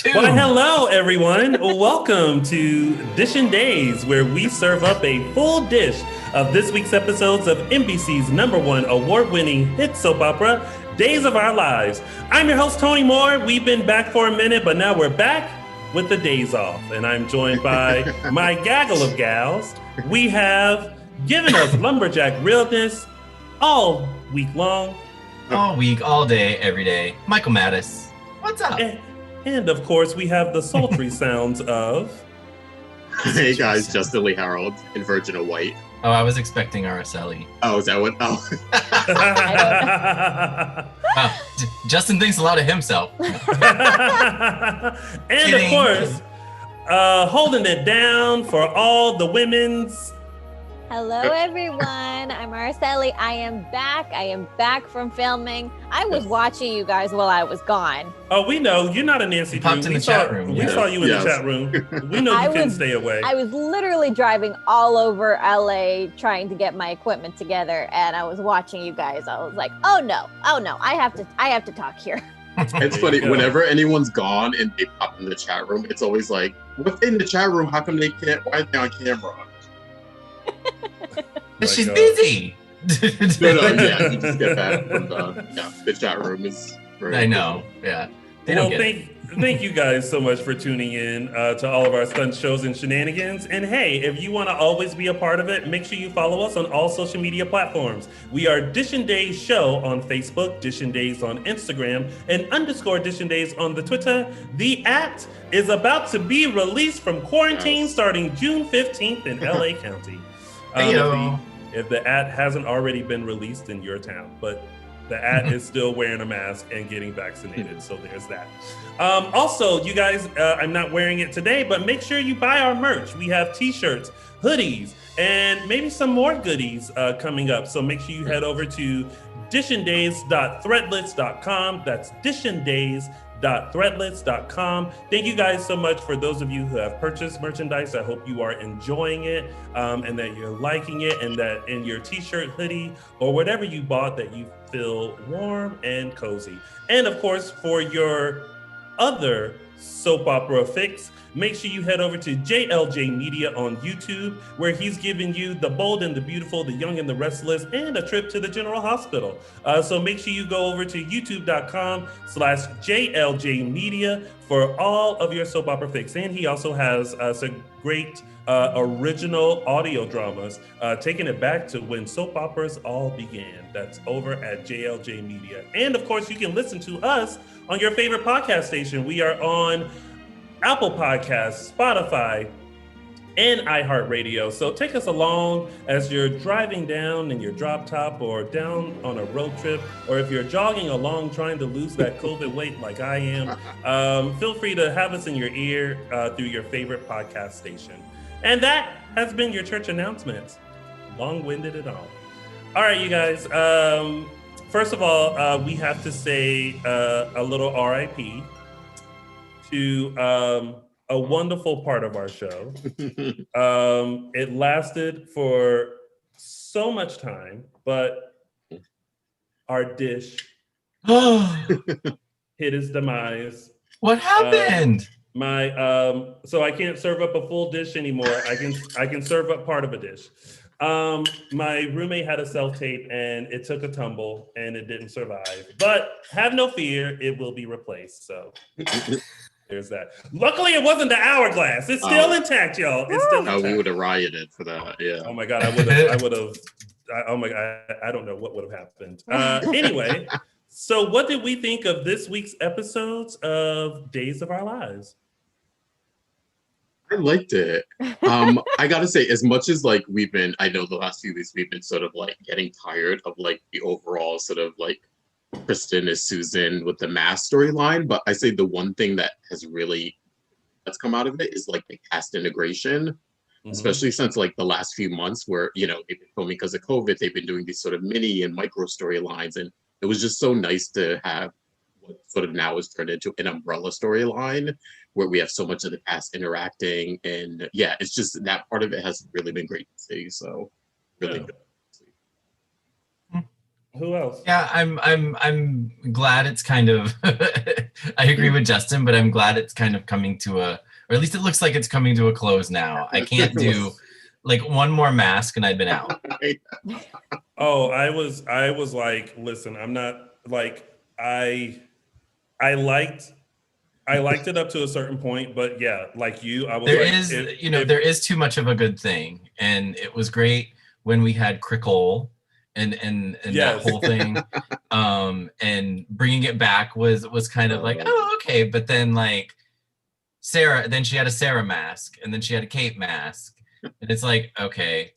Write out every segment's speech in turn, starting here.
Why, hello, everyone. Welcome to Dishin Days, where we serve up a full dish of this week's episodes of NBC's #1 award-winning hit soap opera, Days of Our Lives. I'm your host, Tony Moore. We've been back for a minute, but now we're back with the days off. And I'm joined by my gaggle of gals. We have given us lumberjack realness all week long. All week, all day, every day. Michael Mattis. What's up? And of course, we have the sultry sounds of... Hey guys, Justin Lee Hareld in Virgin of White. Oh, I was expecting Araceli. Oh, is that what? Oh. Wow. Justin thinks a lot of himself. And of course, holding it down for all the women's... Hello, everyone. I'm Araceli. I am back from filming. I was watching you guys while I was gone. Oh, we know. You're not a Nancy Drew. Popped in the chat room. We saw you in the chat room. We know you couldn't stay away. I was literally driving all over LA trying to get my equipment together, and I was watching you guys. I was like, oh no, I have to talk here. It's funny, whenever anyone's gone and they pop in the chat room, it's always like, what's in the chat room? How come they can't? Why are they on camera? She's busy. No, yeah, you just get back from the chat room is very I know, yeah. Thank you guys so much for tuning in to all of our stunt shows and shenanigans. And hey, if you want to always be a part of it, make sure you follow us on all social media platforms. We are Dishin Days Show on Facebook, Dishin Days on Instagram, and _Dishin Days on the Twitter. The @ is about to be released from quarantine starting June 15th in LA County. If the @ hasn't already been released in your town, but the @ is still wearing a mask and getting vaccinated, so there's that. Also, you guys, I'm not wearing it today, but make sure you buy our merch. We have t-shirts, hoodies, and maybe some more goodies coming up. So make sure you head over to dishindays.threadless.com. That's dishindays.threadless.com. Thank you guys so much for those of you who have purchased merchandise. I hope you are enjoying it and that you're liking it, and that in your t-shirt, hoodie, or whatever you bought, that you feel warm and cozy. And of course, for your other soap opera fix, make sure you head over to JLJ Media on YouTube, where he's giving you The Bold and the Beautiful, The Young and the Restless, and a trip to the General Hospital. So make sure you go over to youtube.com/JLJ Media for all of your soap opera fix. And he also has some great original audio dramas, taking it back to when soap operas all began. That's over at JLJ Media. And of course, you can listen to us on your favorite podcast station. We are on Apple Podcasts, Spotify, and iHeartRadio. So take us along as you're driving down in your drop top or down on a road trip, or if you're jogging along trying to lose that COVID weight like I am, feel free to have us in your ear through your favorite podcast station. And that has been your church announcements. Long-winded and all. All right, you guys. First of all, we have to say a little RIP to a wonderful part of our show. It lasted for so much time, but our dish hit its demise. What happened? So I can't serve up a full dish anymore. I can serve up part of a dish. My roommate had a self-tape and it took a tumble and it didn't survive. But have no fear, it will be replaced. So there's that. Luckily, it wasn't the hourglass. It's still intact, y'all. It's still intact. We would have rioted for that. Yeah. Oh my God, I would have. Oh my God, I don't know what would have happened. Anyway, so what did we think of this week's episodes of Days of Our Lives? I liked it. I gotta say, as much as like I know the last few weeks we've been sort of like getting tired of like the overall sort of like Kristen as Susan with the mask storyline, but I say the one thing that's come out of it is like the cast integration, especially since like the last few months where, they've been filming because of COVID, they've been doing these sort of mini and micro storylines, and it was just so nice to have what sort of now is turned into an umbrella storyline where we have so much of the cast interacting, and yeah, it's just that part of it has really been great to see. So really good. Who else? Yeah, I'm glad it's kind of I agree with Justin, but I'm glad it's kind of coming to or at least it looks like it's coming to a close now. I can't do like one more mask and I'd been out. Oh, I was like, listen, I'm not like I liked it up to a certain point, but yeah, like you, I was There like, is, there is too much of a good thing, and it was great when we had Crickle and yes. that whole thing, and bringing it back was kind of like, oh, okay, but then like Sarah, then she had a Sarah mask, and then she had a Kate mask, and it's like, okay,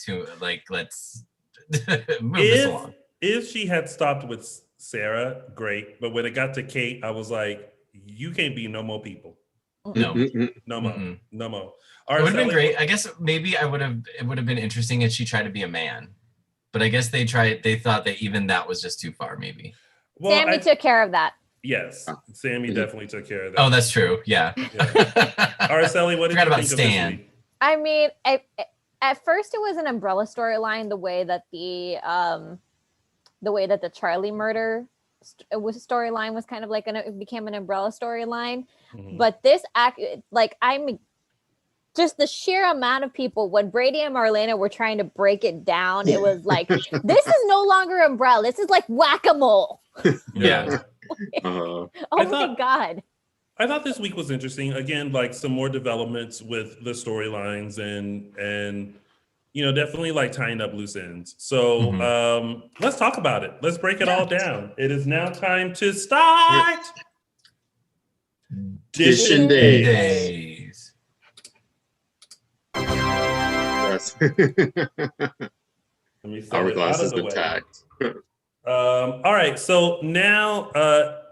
let's move this along. If she had stopped with Sarah, great, but when it got to Kate, I was like, you can't be no more people. No, no more, no more. It would have been great. I guess maybe it would have been interesting if she tried to be a man, but I guess they thought that even that was just too far, maybe. Well, Sami took care of that. Yes, Sami definitely took care of that. Oh, that's true. Yeah. Araceli, what did you think of Stan. this week? I mean, at first it was an umbrella storyline, the way that the Charlie murder storyline was kind of like it became an umbrella storyline. But this I'm just the sheer amount of people when Brady and Marlena were trying to break it down, it was like, this is no longer umbrella, this is like whack-a-mole. Yeah. Oh my god, I thought this week was interesting. Again, like some more developments with the storylines and definitely like tying up loose ends. So let's talk about it. Let's break it all down. It is now time to start Dishin Days. Yes. Hourglass has been tagged. All right, so now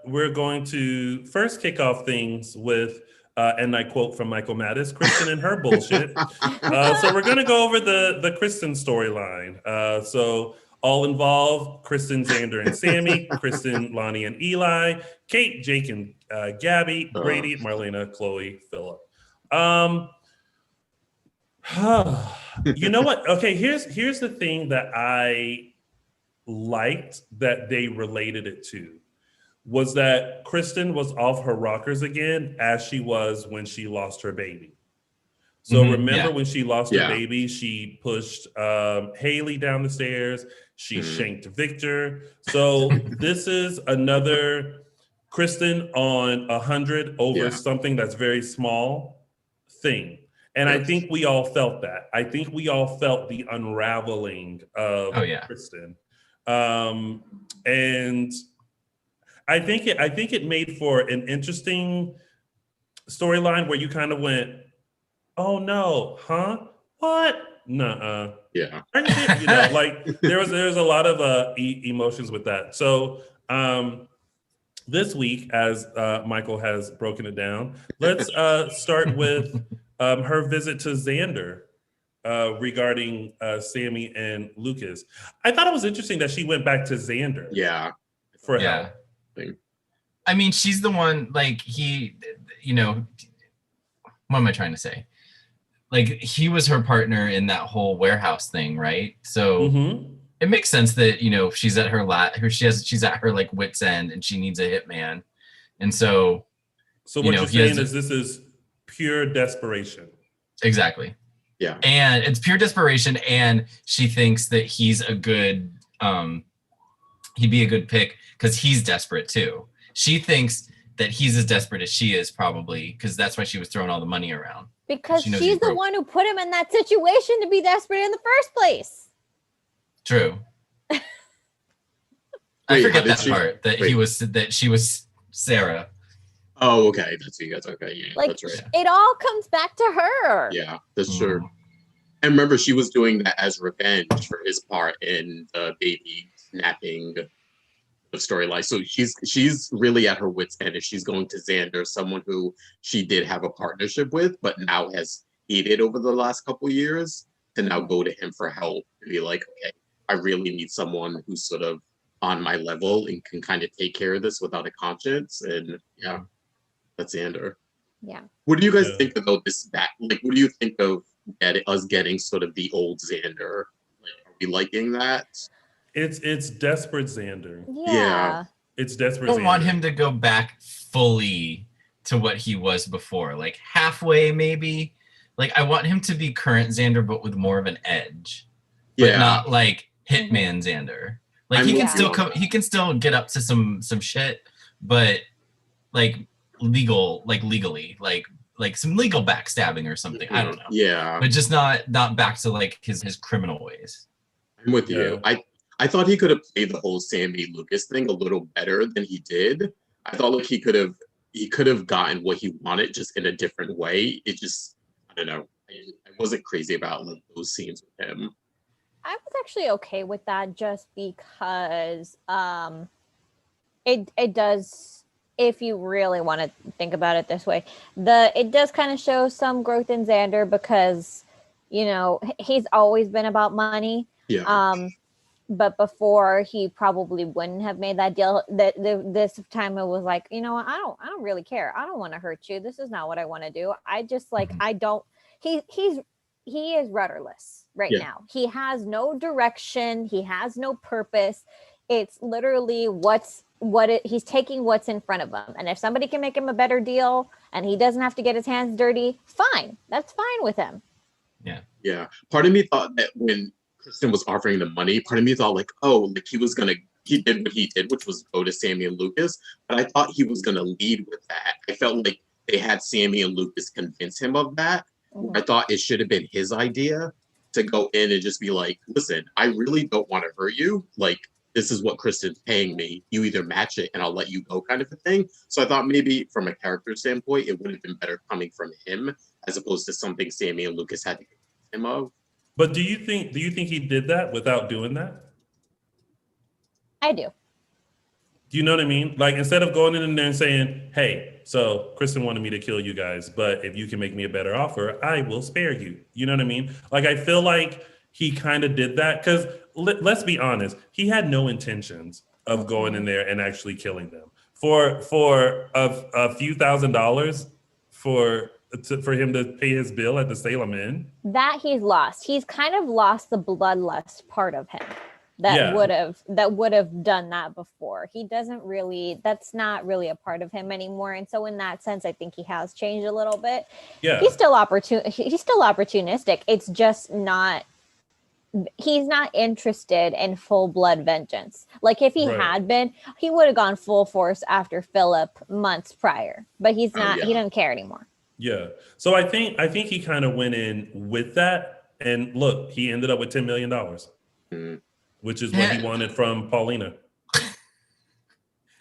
we're going to first kick off things with, and I quote from Michael Mattis, Kristen and her bullshit. So we're going to go over the Kristen storyline. So all involved, Kristen, Xander, and Sami, Kristen, Lani, and Eli, Kate, Jake, and Gabby, Brady, Marlena, Chloe, Philip. You know what? Okay, here's the thing that I liked that they related it to was that Kristen was off her rockers again as she was when she lost her baby. So remember when she lost her baby, she pushed Haley down the stairs, she shanked Victor. So this is another Kristen on 100 over something that's very small thing. And I think we all felt that. I think we all felt the unraveling of Kristen. And I think it made for an interesting storyline where you kind of went, oh no, huh? What? Nuh-uh. Yeah. Like there's a lot of emotions with that. So this week, as Michael has broken it down, let's start with her visit to Xander regarding Sami and Lucas. I thought it was interesting that she went back to Xander. Yeah. For help. I mean, she's the one, like, what am I trying to say? Like, he was her partner in that whole warehouse thing, right? So it makes sense that, she's at she's at her like wit's end and she needs a hitman. And so what you're saying is this is pure desperation. Exactly. Yeah. And it's pure desperation, and she thinks that he's a good he'd be a good pick because he's desperate too. She thinks that he's as desperate as she is, probably, because that's why she was throwing all the money around. Because she's the one who put him in that situation to be desperate in the first place. True. I forget that part, that she was Sarah. Oh, okay. That's you guys. Okay, yeah, like, that's right. It all comes back to her. Yeah, that's true. And remember, she was doing that as revenge for his part in the baby snapping the storyline. So she's really at her wit's end if she's going to Xander, someone who she did have a partnership with, but now has hated over the last couple of years, to now go to him for help and be like, okay, I really need someone who's sort of on my level and can kind of take care of this without a conscience. And yeah, that's Xander. Yeah. What do you guys think about this back? Like, what do you think of us getting sort of the old Xander? Like, are we liking that? It's desperate Xander. Yeah. It's desperate. I don't want Xander. him to go back fully to what he was before, like halfway maybe. Like I want him to be current Xander, but with more of an edge, but not like Hitman Xander. Like he can still come, he can still get up to some shit, but like legally, like some legal backstabbing or something. I don't know. Yeah, but just not back to like his criminal ways. I'm with you. I thought he could have played the whole Sami Lucas thing a little better than he did. I thought like he could have gotten what he wanted just in a different way. It just, I don't know. I wasn't crazy about like those scenes with him. I was actually okay with that just because it does, if you really want to think about it this way, it does kind of show some growth in Xander because, you know, he's always been about money. Yeah. But before he probably wouldn't have made that deal. This time it was like, you know what, I don't really care. I don't want to hurt you. This is not what I want to do. I just like, I don't, he is rudderless right now. He has no direction. He has no purpose. It's literally he's taking what's in front of him. And if somebody can make him a better deal and he doesn't have to get his hands dirty, fine. That's fine with him. Yeah. Yeah. Part of me thought that when Kristen was offering the money, part of me thought like, oh, like he did what he did, which was go to Sami and Lucas. But I thought he was gonna lead with that. I felt like they had Sami and Lucas convince him of that. Mm-hmm. I thought it should have been his idea to go in and just be like, listen, I really don't want to hurt you. Like, this is what Kristen's paying me. You either match it and I'll let you go, kind of a thing. So I thought maybe from a character standpoint, it would have been better coming from him as opposed to something Sami and Lucas had to convince him of. But do you think he did that without doing that? I do. Do you know what I mean? Like, instead of going in there and saying, hey, so Kristen wanted me to kill you guys, but if you can make me a better offer, I will spare you. You know what I mean? Like, I feel like he kind of did that because let's be honest, he had no intentions of going in there and actually killing them. For a few $1,000s for him to pay his bill at the Salem Inn. That he's lost. He's kind of lost the bloodlust part of him that would have done that before. He doesn't really, that's not really a part of him anymore. And so in that sense, I think he has changed a little bit. Yeah. He's still opportunistic. It's just not, he's not interested in full blood vengeance. Like if he had been, he would have gone full force after Philip months prior, but he's not, he doesn't care anymore. Yeah. So I think he kind of went in with that, and look, he ended up with $10 million, which is what he wanted from Paulina.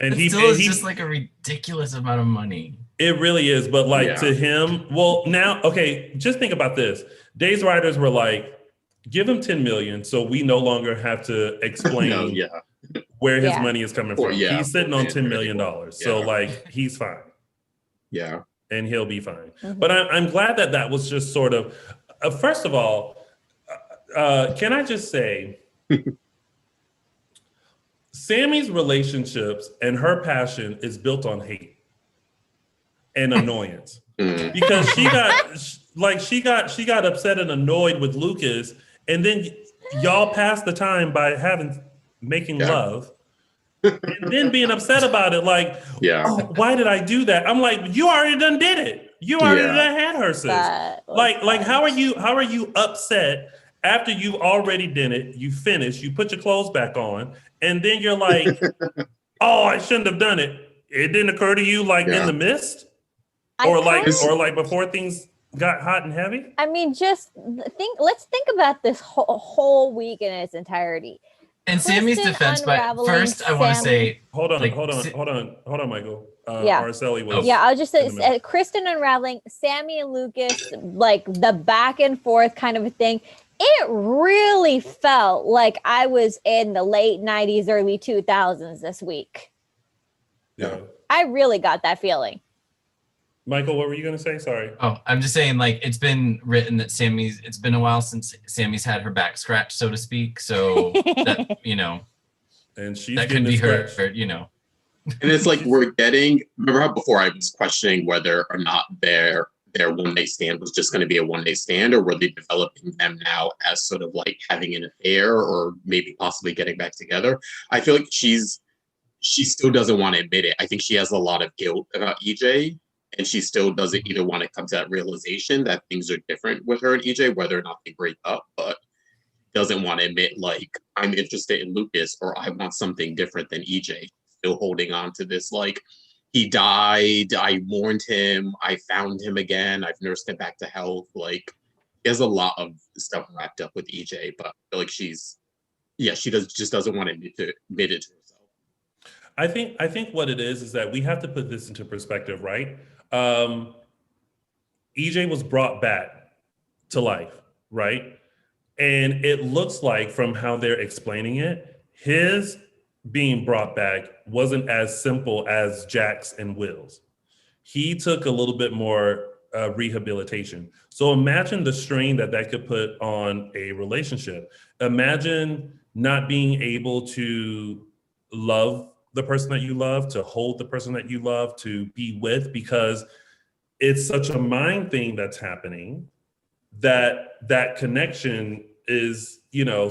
And he just like a ridiculous amount of money. It really is, but like to him, well, now, okay, just think about this. Days writers were like, give him 10 million, so we no longer have to explain where his money is coming from. He's sitting on $10 million, so like he's fine. Yeah. And he'll be fine. Mm-hmm. But I'm glad that was just sort of, first of all, can I just say, Sami's relationships and her passion is built on hate and annoyance. Because she got upset and annoyed with Lucas, and then y'all passed the time by making love. And then being upset about it, like, oh, why did I do that? I'm like, you already done did it. You already done had her, sis. Like, how are you upset after you already did it? You finished, you put your clothes back on, and then you're like, oh, I shouldn't have done it. It didn't occur to you like in the mist, or like before things got hot and heavy. I mean, let's think about this whole week in its entirety. In Sami's defense, but first I want to say, hold on, Michael. Araceli was. Yeah, I'll just say Kristen unraveling, Sami and Lucas, like the back and forth kind of a thing. It really felt like I was in the late 90s, early 2000s this week. Yeah, I really got that feeling. Michael, what were you going to say? Sorry. Oh, I'm just saying, like, it's been written that it's been a while since Sami's had her back scratched, so to speak. So that, you know, and she's that could be her, you know. And it's like remember how before I was questioning whether or not their one-night stand was just going to be a one-night stand, or were they developing them now as sort of like having an affair or maybe possibly getting back together? I feel like she's she still doesn't want to admit it. I think she has a lot of guilt about EJ, and she still doesn't either want to come to that realization that things are different with her and EJ, whether or not they break up, but doesn't want to admit, like, I'm interested in Lucas, or I want something different than EJ. Still holding on to this, like, he died, I mourned him, I found him again, I've nursed him back to health. Like, he has a lot of stuff wrapped up with EJ, but I feel like she just doesn't want to admit it to herself. I think what it is that we have to put this into perspective, right? EJ was brought back to life, right? And it looks like, from how they're explaining it, his being brought back wasn't as simple as Jack's and Will's. He took a little bit more rehabilitation. So imagine the strain that could put on a relationship. Imagine not being able to love the person that you love, to hold the person that you love, to be with, because it's such a mind thing that's happening, that connection is,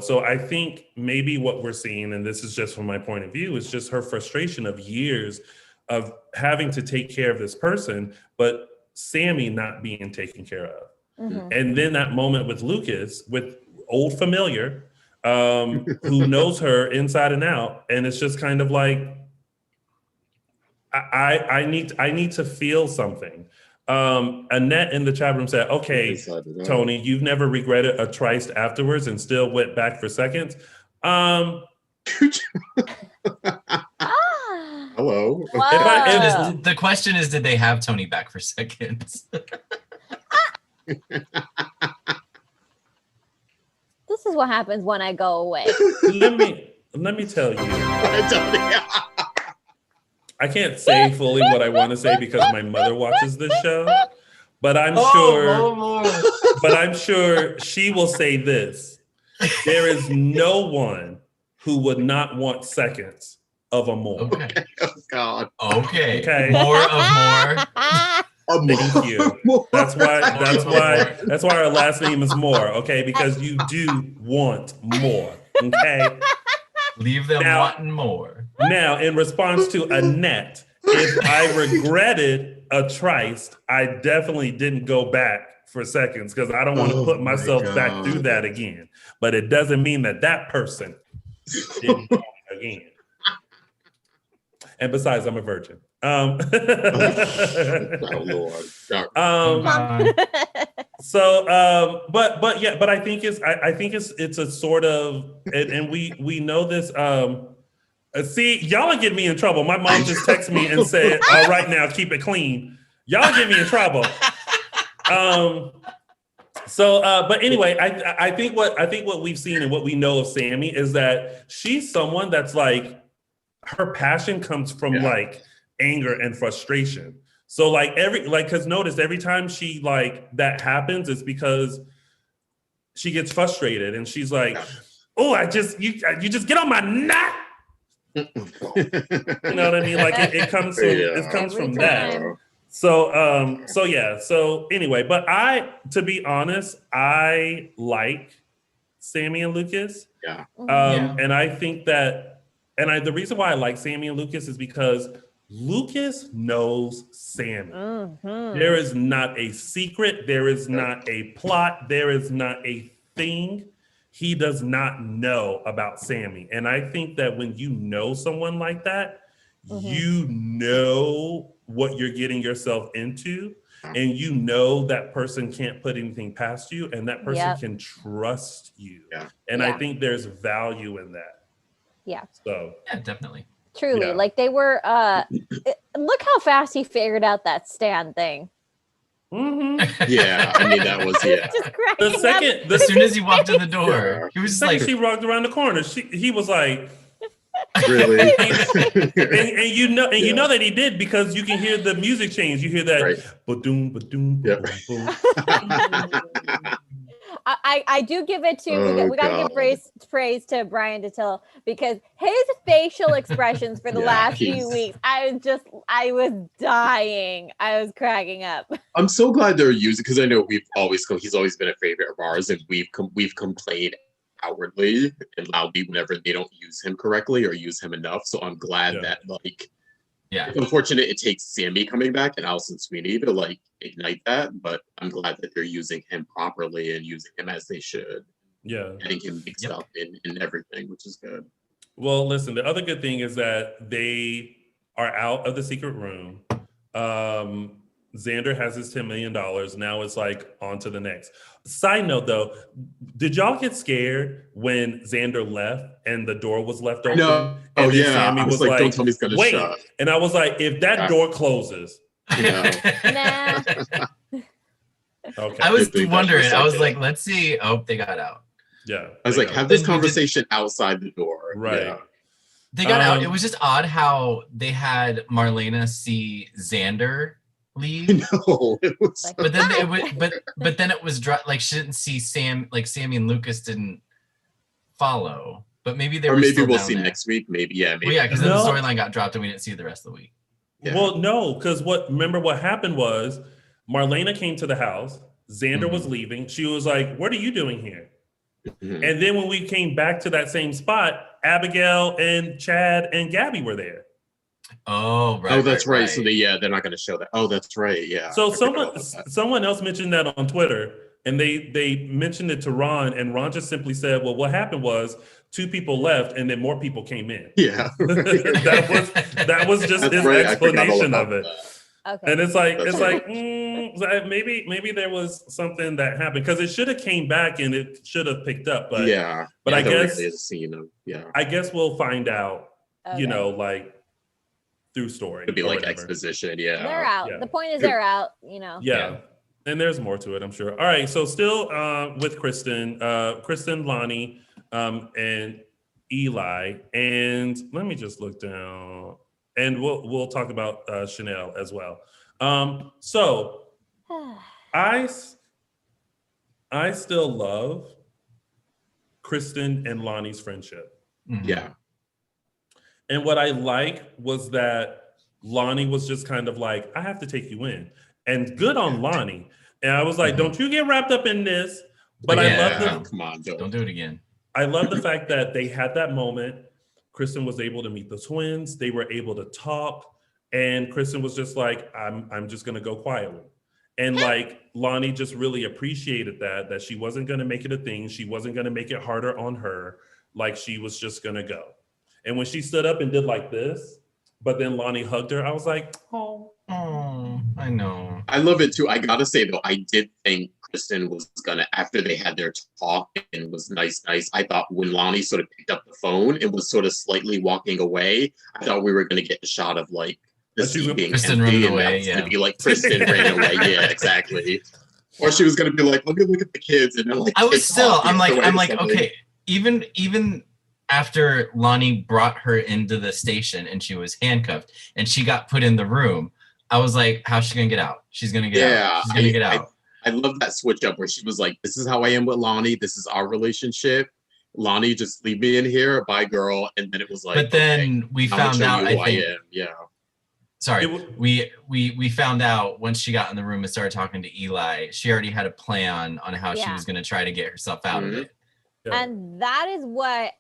so I think maybe what we're seeing, and this is just from my point of view, is just her frustration of years of having to take care of this person, but Sami not being taken care of. Mm-hmm. And then that moment with Lucas, with old familiar, who knows her inside and out, and it's just kind of like, I need to feel something. Annette in the chat room said, okay, Tony, you've never regretted a tryst afterwards and still went back for seconds. Hello. The question is, did they have Tony back for seconds? This is what happens when I go away. Let me tell you. I can't say fully what I want to say because my mother watches this show, but I'm sure she will say this. There is no one who would not want seconds of a more. Okay. Oh God. Okay. More of more. Thank you. That's why our last name is Moore, okay? Because you do want more, okay? Leave them wanting more. Now, in response to Annette, if I regretted a tryst, I definitely didn't go back for seconds because I don't want to put myself back through that again. But it doesn't mean that person didn't go again. And besides, I'm a virgin. Oh Lord. But I think it's a sort of, and we know this. See, y'all are getting me in trouble. My mom just texted me and said, "All right, now keep it clean." Y'all get me in trouble. But anyway, I think what we've seen and what we know of Sami is that she's someone that's like, her passion comes from like anger and frustration. So because notice every time she that happens, it's because she gets frustrated and she's like, "Oh, you just get on my knot." You know what I mean? Like it comes from that. So anyway, but to be honest, I like Sami and Lucas. Yeah. And I think that, the reason why I like Sami and Lucas is because Lucas knows Sami. Mm-hmm. There is not a secret. There is not a plot. There is not a thing he does not know about Sami. And I think that when you know someone like that, you know what you're getting yourself into, and you know that person can't put anything past you, and that person can trust you. Yeah. And I think there's value in that. Yeah. So yeah, definitely. Truly. Yeah. Like they were look how fast he figured out that stand thing. Mm-hmm. Yeah, I mean that was as soon as he walked in the door, he was just like, she walked around the corner. He was like, really, and you know that he did because you can hear the music change. You hear that ba-doom, ba-doom, ba-doom. I do give it to we got to give praise to Brian Dittil because his facial expressions for the last few weeks, I was dying. I was cracking up. I'm so glad they're using, because I know he's always been a favorite of ours, and we've complained outwardly and loudly whenever they don't use him correctly or use him enough. So I'm glad that like, it's unfortunate it takes Sami coming back and Alison Sweeney to like ignite that, but I'm glad that they're using him properly and using him as they should. Yeah. Getting him mixed up in everything, which is good. Well, listen, the other good thing is that they are out of the secret room. Xander has his $10 million. Now it's like on to the next. Side note though, did y'all get scared when Xander left and the door was left open? No. And then yeah. Sami I was like, don't tell me it's gonna wait. shut. And I was like, if that door closes. Nah. Okay. I was wondering. I was like, let's see. Oh, they got out. Yeah. I was like, have this conversation outside the door. Right. Yeah. They got out. It was just odd how they had Marlena see Xander leave. No, it was. But then it was, but then it was like she didn't see Sami and Lucas didn't follow. But maybe they were. Or maybe we'll down see there. Next week. Maybe Maybe. Well, yeah, because then the storyline got dropped and we didn't see the rest of the week. Yeah. Well, no, because remember what happened was Marlena came to the house. Xander was leaving. She was like, "What are you doing here?" And then when we came back to that same spot, Abigail and Chad and Gabby were there. Oh, right. Oh, that's right. So they're not going to show that. Oh, that's right. Yeah. So someone else mentioned that on Twitter, and they mentioned it to Ron, and Ron just simply said, "Well, what happened was 2 people left, and then more people came in." Yeah. that was just his explanation of it. Okay. And it's like maybe there was something that happened because it should have came back and it should have picked up. But I guess really is a scene of, I guess we'll find out. Okay. You know, like through story. It'd be like whatever. exposition. Yeah. They're out. Yeah. The point is they're out. You know. Yeah. And there's more to it, I'm sure. All right. So still with Kristen, Lani, and Eli, and let me just look down. And we'll talk about Chanel as well. So I still love Kristen and Lani's friendship. Yeah. And what I like was that Lani was just kind of like, I have to take you in. And good on Lani. And I was like, don't you get wrapped up in this. But I love come on, don't do it again. I love the fact that they had that moment. Kristen was able to meet the twins. They were able to talk. And Kristen was just like, I'm just gonna go quietly. And like Lani just really appreciated that she wasn't gonna make it a thing. She wasn't gonna make it harder on her. Like she was just gonna go. And when she stood up and did like this, but then Lani hugged her, I was like, oh, I know. I love it too. I gotta say though, I did think Kristen was gonna, after they had their talk and was nice. I thought when Lani sort of picked up the phone and was sort of slightly walking away, I thought we were gonna get a shot of like the seat being Kristen empty, running away. And gonna be like Kristen ran away. Yeah, exactly. Or she was gonna be like, let me look at the kids, and then like I was still. I'm like, okay. Even after Lani brought her into the station and she was handcuffed and she got put in the room, I was like, how's she gonna get out? She's gonna get out. She's gonna get out. I love that switch up where she was like, this is how I am with Lani. This is our relationship. Lani, just leave me in here. Bye, girl. And then it was like, but then we found out, I think, sorry, we found out once she got in the room and started talking to Eli, she already had a plan on how she was gonna try to get herself out of it. Yeah. And that is what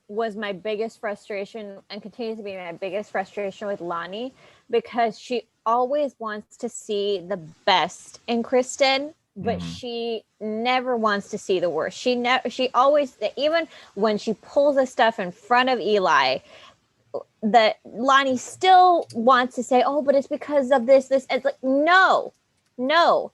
was my biggest frustration and continues to be my biggest frustration with Lani, because she always wants to see the best in Kristen, but she never wants to see the worst. She always, even when she pulls the stuff in front of Eli, that Lani still wants to say, oh, but it's because of this. It's like, no,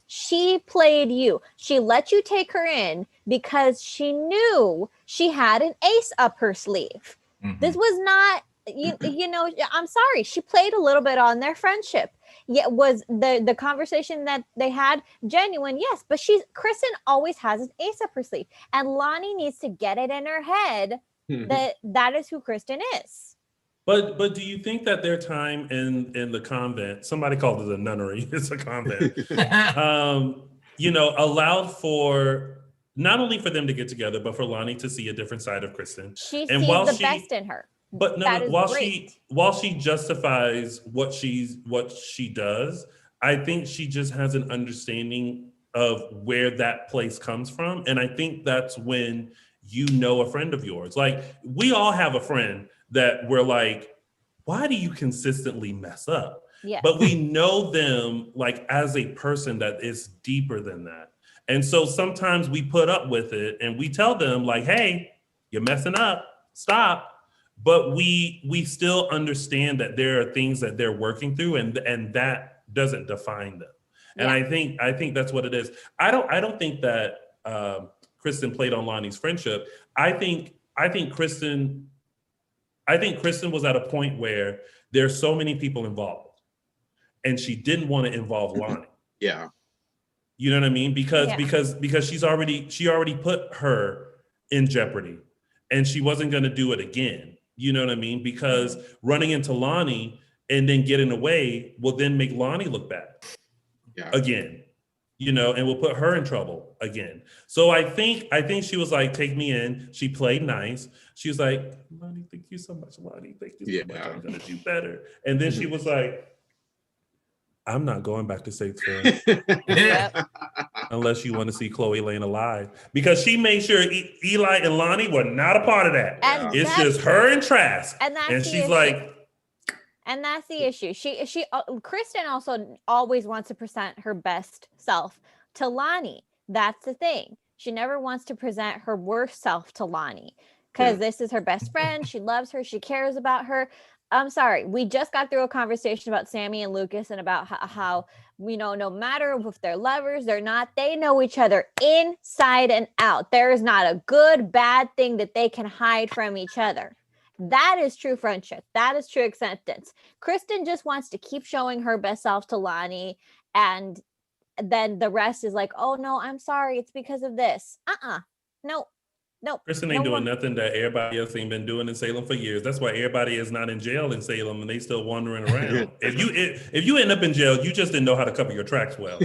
she played you. She let you take her in because she knew she had an ace up her sleeve. This was not, you know, I'm sorry. She played a little bit on their friendship. Yeah, was the conversation that they had genuine? Yes, but Kristen always has an ace up her sleeve. And Lani needs to get it in her head that is who Kristen is. But do you think that their time in the convent, somebody called it a nunnery, it's a convent, you know, allowed for not only for them to get together, but for Lani to see a different side of Kristen. She sees the best in her. But while she justifies what she does, I think she just has an understanding of where that place comes from. And I think that's when you know a friend of yours. Like, we all have a friend that we're like, why do you consistently mess up? Yeah. But we know them like as a person that is deeper than that. And so sometimes we put up with it and we tell them like, hey, you're messing up, stop. But we still understand that there are things that they're working through, and that doesn't define them. And I think that's what it is. I don't think that Kristen played on Lani's friendship. I think Kristen was at a point where there's so many people involved, and she didn't want to involve Lani. Yeah. You know what I mean? Because she already put her in jeopardy, and she wasn't going to do it again. You know what I mean? Because running into Lani and then getting away will then make Lani look bad again, you know, and will put her in trouble again. So I think she was like, take me in. She played nice. She was like, Lani, thank you so much, Lani. Thank you so much. I'm going to do better. And then she was like, I'm not going back to Statesville unless you want to see Chloe Lane alive, because she made sure Eli and Lani were not a part of that. And it's just her and Trask, and she's like, and that's the issue. She Kristen also always wants to present her best self to Lani. That's the thing. She never wants to present her worst self to Lani, because this is her best friend. She loves her. She cares about her. I'm sorry. We just got through a conversation about Sami and Lucas and about how we know no matter if they're lovers, they're not, they know each other inside and out. There is not a good, bad thing that they can hide from each other. That is true friendship. That is true acceptance. Kristen just wants to keep showing her best self to Lani, and then the rest is like, oh no, I'm sorry. It's because of this. No. Kristen ain't doing nothing that everybody else ain't been doing in Salem for years. That's why everybody is not in jail in Salem and they still wandering around. If you end up in jail, you just didn't know how to cover your tracks well.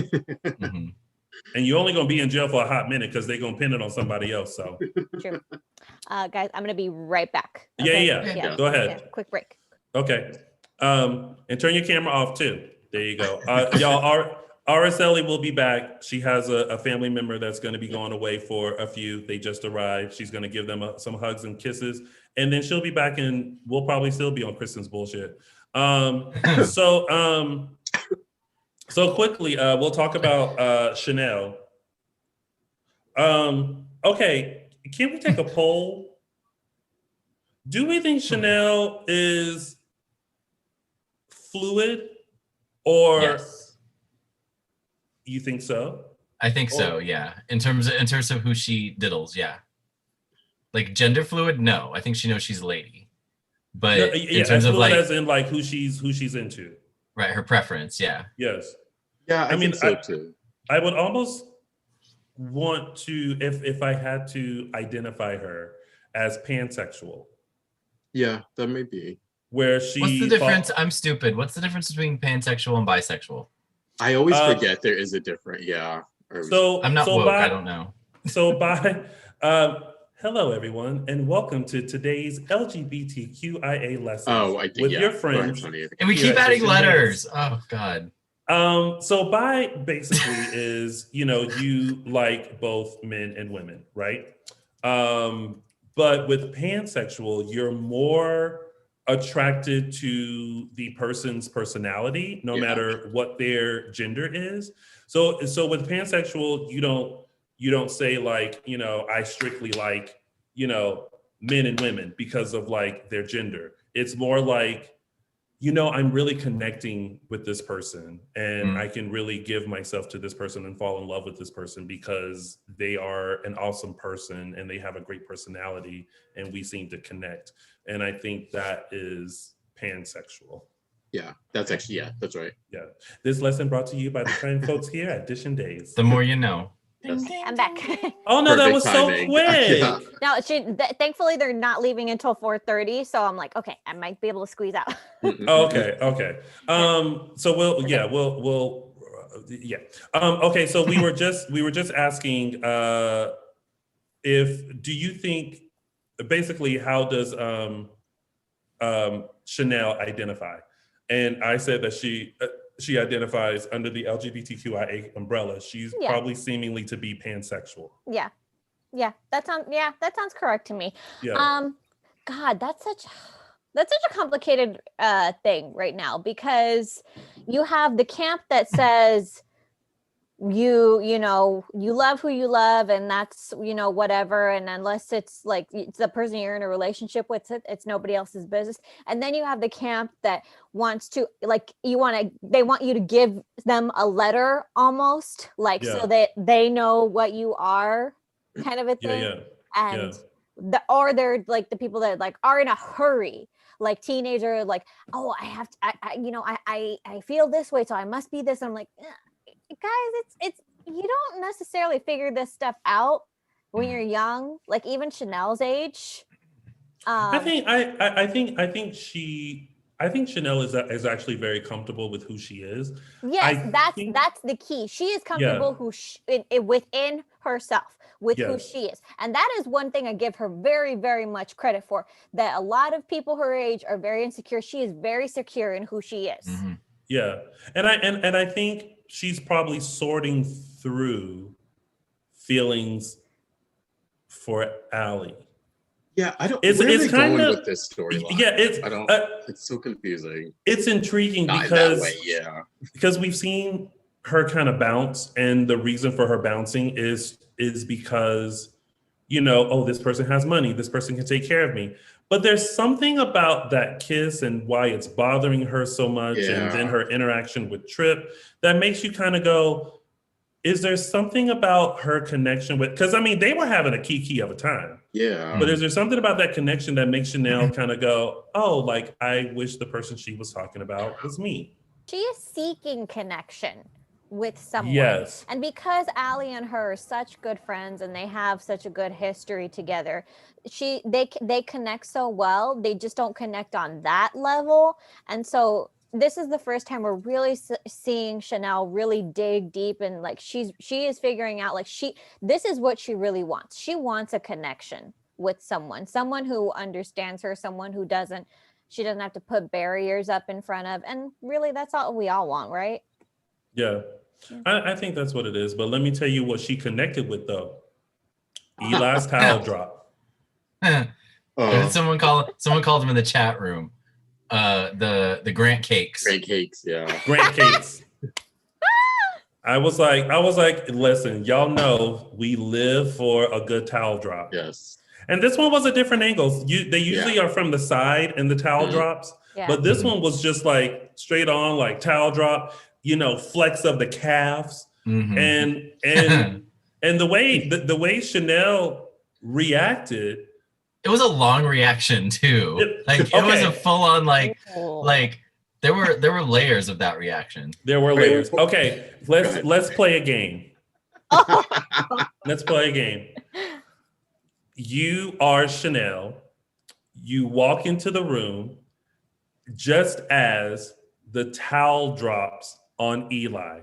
And you're only going to be in jail for a hot minute because they're going to pin it on somebody else. So true. Guys, I'm going to be right back. Okay? Yeah. Go ahead. Yeah, quick break. Okay. And turn your camera off too. There you go. Y'all, Araceli will be back. She has a family member that's going to be going away for a few. They just arrived. She's going to give them some hugs and kisses, and then she'll be back, and we'll probably still be on Kristen's bullshit. So quickly, we'll talk about Chanel. Okay, can we take a poll? Do we think Chanel is fluid, or? Yes. You think so? I think so, yeah. In terms of who she diddles, yeah. Like gender fluid, no. I think she knows she's a lady. But in terms of like, as in like who she's into. Right, her preference, yeah. Yes. Yeah, I mean, so too. I would almost want to, if I had to identify her as pansexual. Yeah, that may be. Where she. What's the difference? I'm stupid. What's the difference between pansexual and bisexual? I always forget there is a different, So I'm not woke, I don't know. So hello everyone, and welcome to today's LGBTQIA lesson with your friends. And we keep adding letters. Oh God. So bi basically is, you like both men and women, right? But with pansexual, you're more attracted to the person's personality, no matter what their gender is. So with pansexual, you don't say like, I strictly like, men and women because of like their gender. It's more like, I'm really connecting with this person, and I can really give myself to this person and fall in love with this person because they are an awesome person and they have a great personality and we seem to connect. And I think that is pansexual. Yeah, that's actually, that's right. Yeah. This lesson brought to you by the kind folks here at Dishin Days. The more you know. I'm back. Oh no, that was timing. So quick. Yeah. No, thankfully they're not leaving until 4:30, so I'm like, okay, I might be able to squeeze out. Okay. So we'll. Okay, so we were just asking do you think, basically, how does Chanel identify? And I said that she identifies under the LGBTQIA umbrella. She's probably seemingly to be pansexual. Yeah. that sounds correct to me. Yeah. God, that's such a complicated thing right now, because you have the camp that says you know you love who you love, and that's whatever, and unless it's like it's the person you're in a relationship with, it's nobody else's business. And then you have the camp that wants to, like, they want you to give them a letter, almost like, so that they know what you are, kind of a thing. And or they're like the people that like are in a hurry, like teenager, like, oh, I have to, I feel this way, so I must be this. I'm like, guys, it's you don't necessarily figure this stuff out when you're young, like even Chanel's age. I think Chanel is actually very comfortable with who she is. Yes, that's the key. She is comfortable within herself with who she is, and that is one thing I give her very, very much credit for. That a lot of people her age are very insecure. She is very secure in who she is. Mm-hmm. Yeah, and I think she's probably sorting through feelings for Allie. Yeah, I don't. It's where are they kind going of with this storyline? Yeah, I don't. It's so confusing. It's intriguing Not because that way, because we've seen her kind of bounce, and the reason for her bouncing is because this person has money, this person can take care of me. But there's something about that kiss and why it's bothering her so much, and then her interaction with Trip, that makes you kind of go, is there something about her connection with, because I mean, they were having a kiki of a time. Yeah. But is there something about that connection that makes Chanel kind of go, oh, like, I wish the person she was talking about was me? She is seeking connection with someone. Yes. And because Allie and her are such good friends and they have such a good history together, they connect so well. They just don't connect on that level. And so this is the first time we're really seeing Chanel really dig deep, and like she is figuring out, like, this is what she really wants. She wants a connection with someone who understands her, someone who she doesn't have to put barriers up in front of. And really, that's all we all want, right? Yeah, I think that's what it is. But let me tell you what she connected with, though. Eli's towel drop. Someone called him in the chat room. The Grant cakes. Grant cakes, yeah. Grant cakes. I was like, listen, y'all know we live for a good towel drop. Yes. And this one was a different angle. They usually are from the side in the towel drops. Yeah. But this one was just like straight on, like towel drop, flex of the calves. Mm-hmm. And the way Chanel reacted. It was a long reaction too. It was a full on like there were layers of that reaction. There were layers. Okay, let's play a game. Let's play a game. You are Chanel. You walk into the room just as the towel drops on Eli.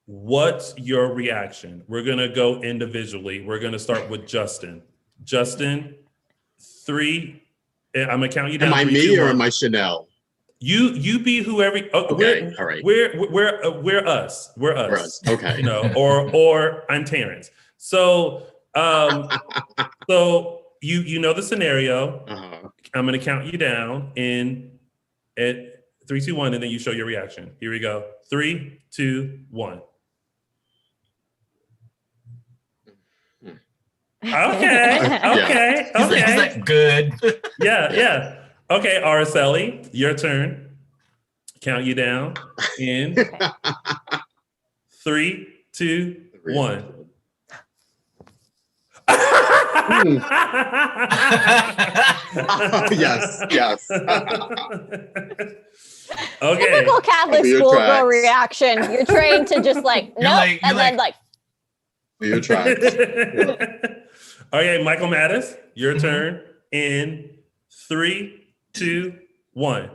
What's your reaction? We're going to go individually. We're going to start with Justin. Justin, 3. I'm going to count you down. Am I 3, me 2, or 1. am I Chanel? You be whoever. Okay, all right. We're us. We're us. Okay. Or I'm Terrence. So so you know the scenario. Uh-huh. I'm going to count you down at 3, 2, 1, and then you show your reaction. Here we go. 3, 2, 1. Okay. Is that good? Yeah. Okay, Araceli, your turn. Count you down in 3, 2, 1. Yes. Okay. Typical Catholic schoolgirl reaction. You're trained to just like, nope, and then like. Your tracks. Okay, Michael Mattis, your turn in 3, 2, 1.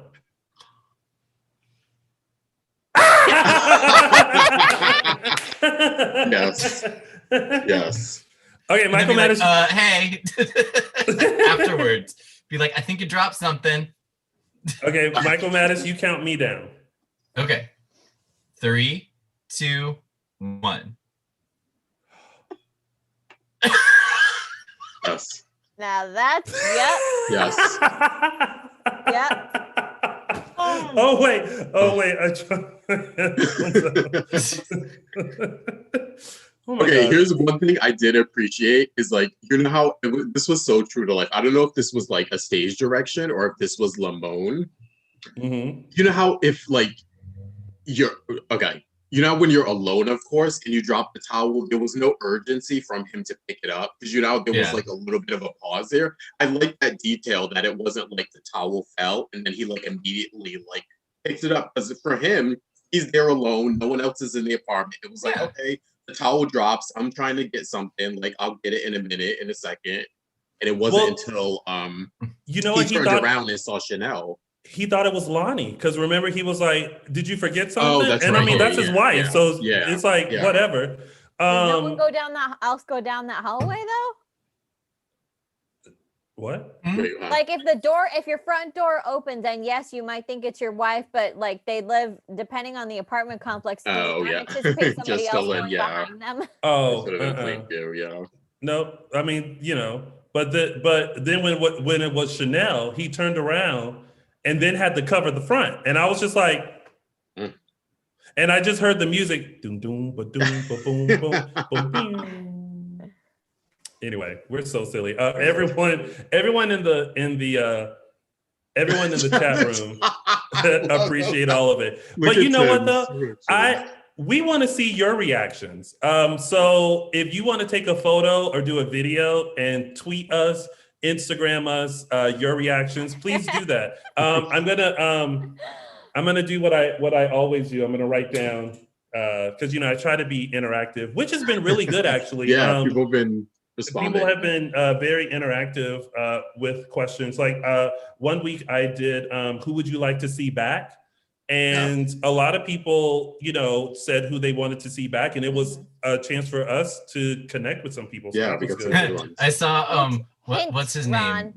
Yes. Okay, Michael Mattis. Like, hey. Afterwards, be like, I think you dropped something. Okay, Michael Mattis, you count me down. Okay. 3, 2, 1. Yes. Now that's yep. Yes. Yep. Oh wait. Oh my Okay, God. here's one thing I did appreciate is like, you know how this was so true to life. I don't know if this was like a stage direction or if this was Lamone. Mm-hmm. You know how if like you're okay, you know when you're alone, of course, and you drop the towel, there was no urgency from him to pick it up because you know there was like a little bit of a pause there. I like that detail that it wasn't like the towel fell and then he like immediately like picked it up because for him, he's there alone, no one else is in the apartment. It was like, okay, the towel drops. I'm trying to get something. Like I'll get it in a minute, in a second. And it wasn't until you know he what turned around and saw Chanel. He thought it was Lani because remember he was like, "Did you forget something?" Oh, that's and right. I mean that's his wife, so it's like whatever. Does no one go down that hallway though? What? Like if your front door opens and yes, you might think it's your wife, but like they live depending on the apartment complex. Oh yeah, anticipate somebody else going behind them. Oh, yeah. No, I mean but then when it was Chanel, he turned around and then had to cover the front, and I was just like, and I just heard the music, doom doom ba doom ba boom boom boom boom. Anyway, we're so silly. Everyone in the chat room appreciate all of it. But you know what though? We want to see your reactions. So if you want to take a photo or do a video and tweet us, Instagram us your reactions, please do that. I'm gonna do what I always do. I'm gonna write down because I try to be interactive, which has been really good actually. Yeah, people have been responding. People have been very interactive with questions. Like 1 week I did who would you like to see back? And a lot of people, said who they wanted to see back, and it was a chance for us to connect with some people. So yeah, that was because good. I saw what's his name?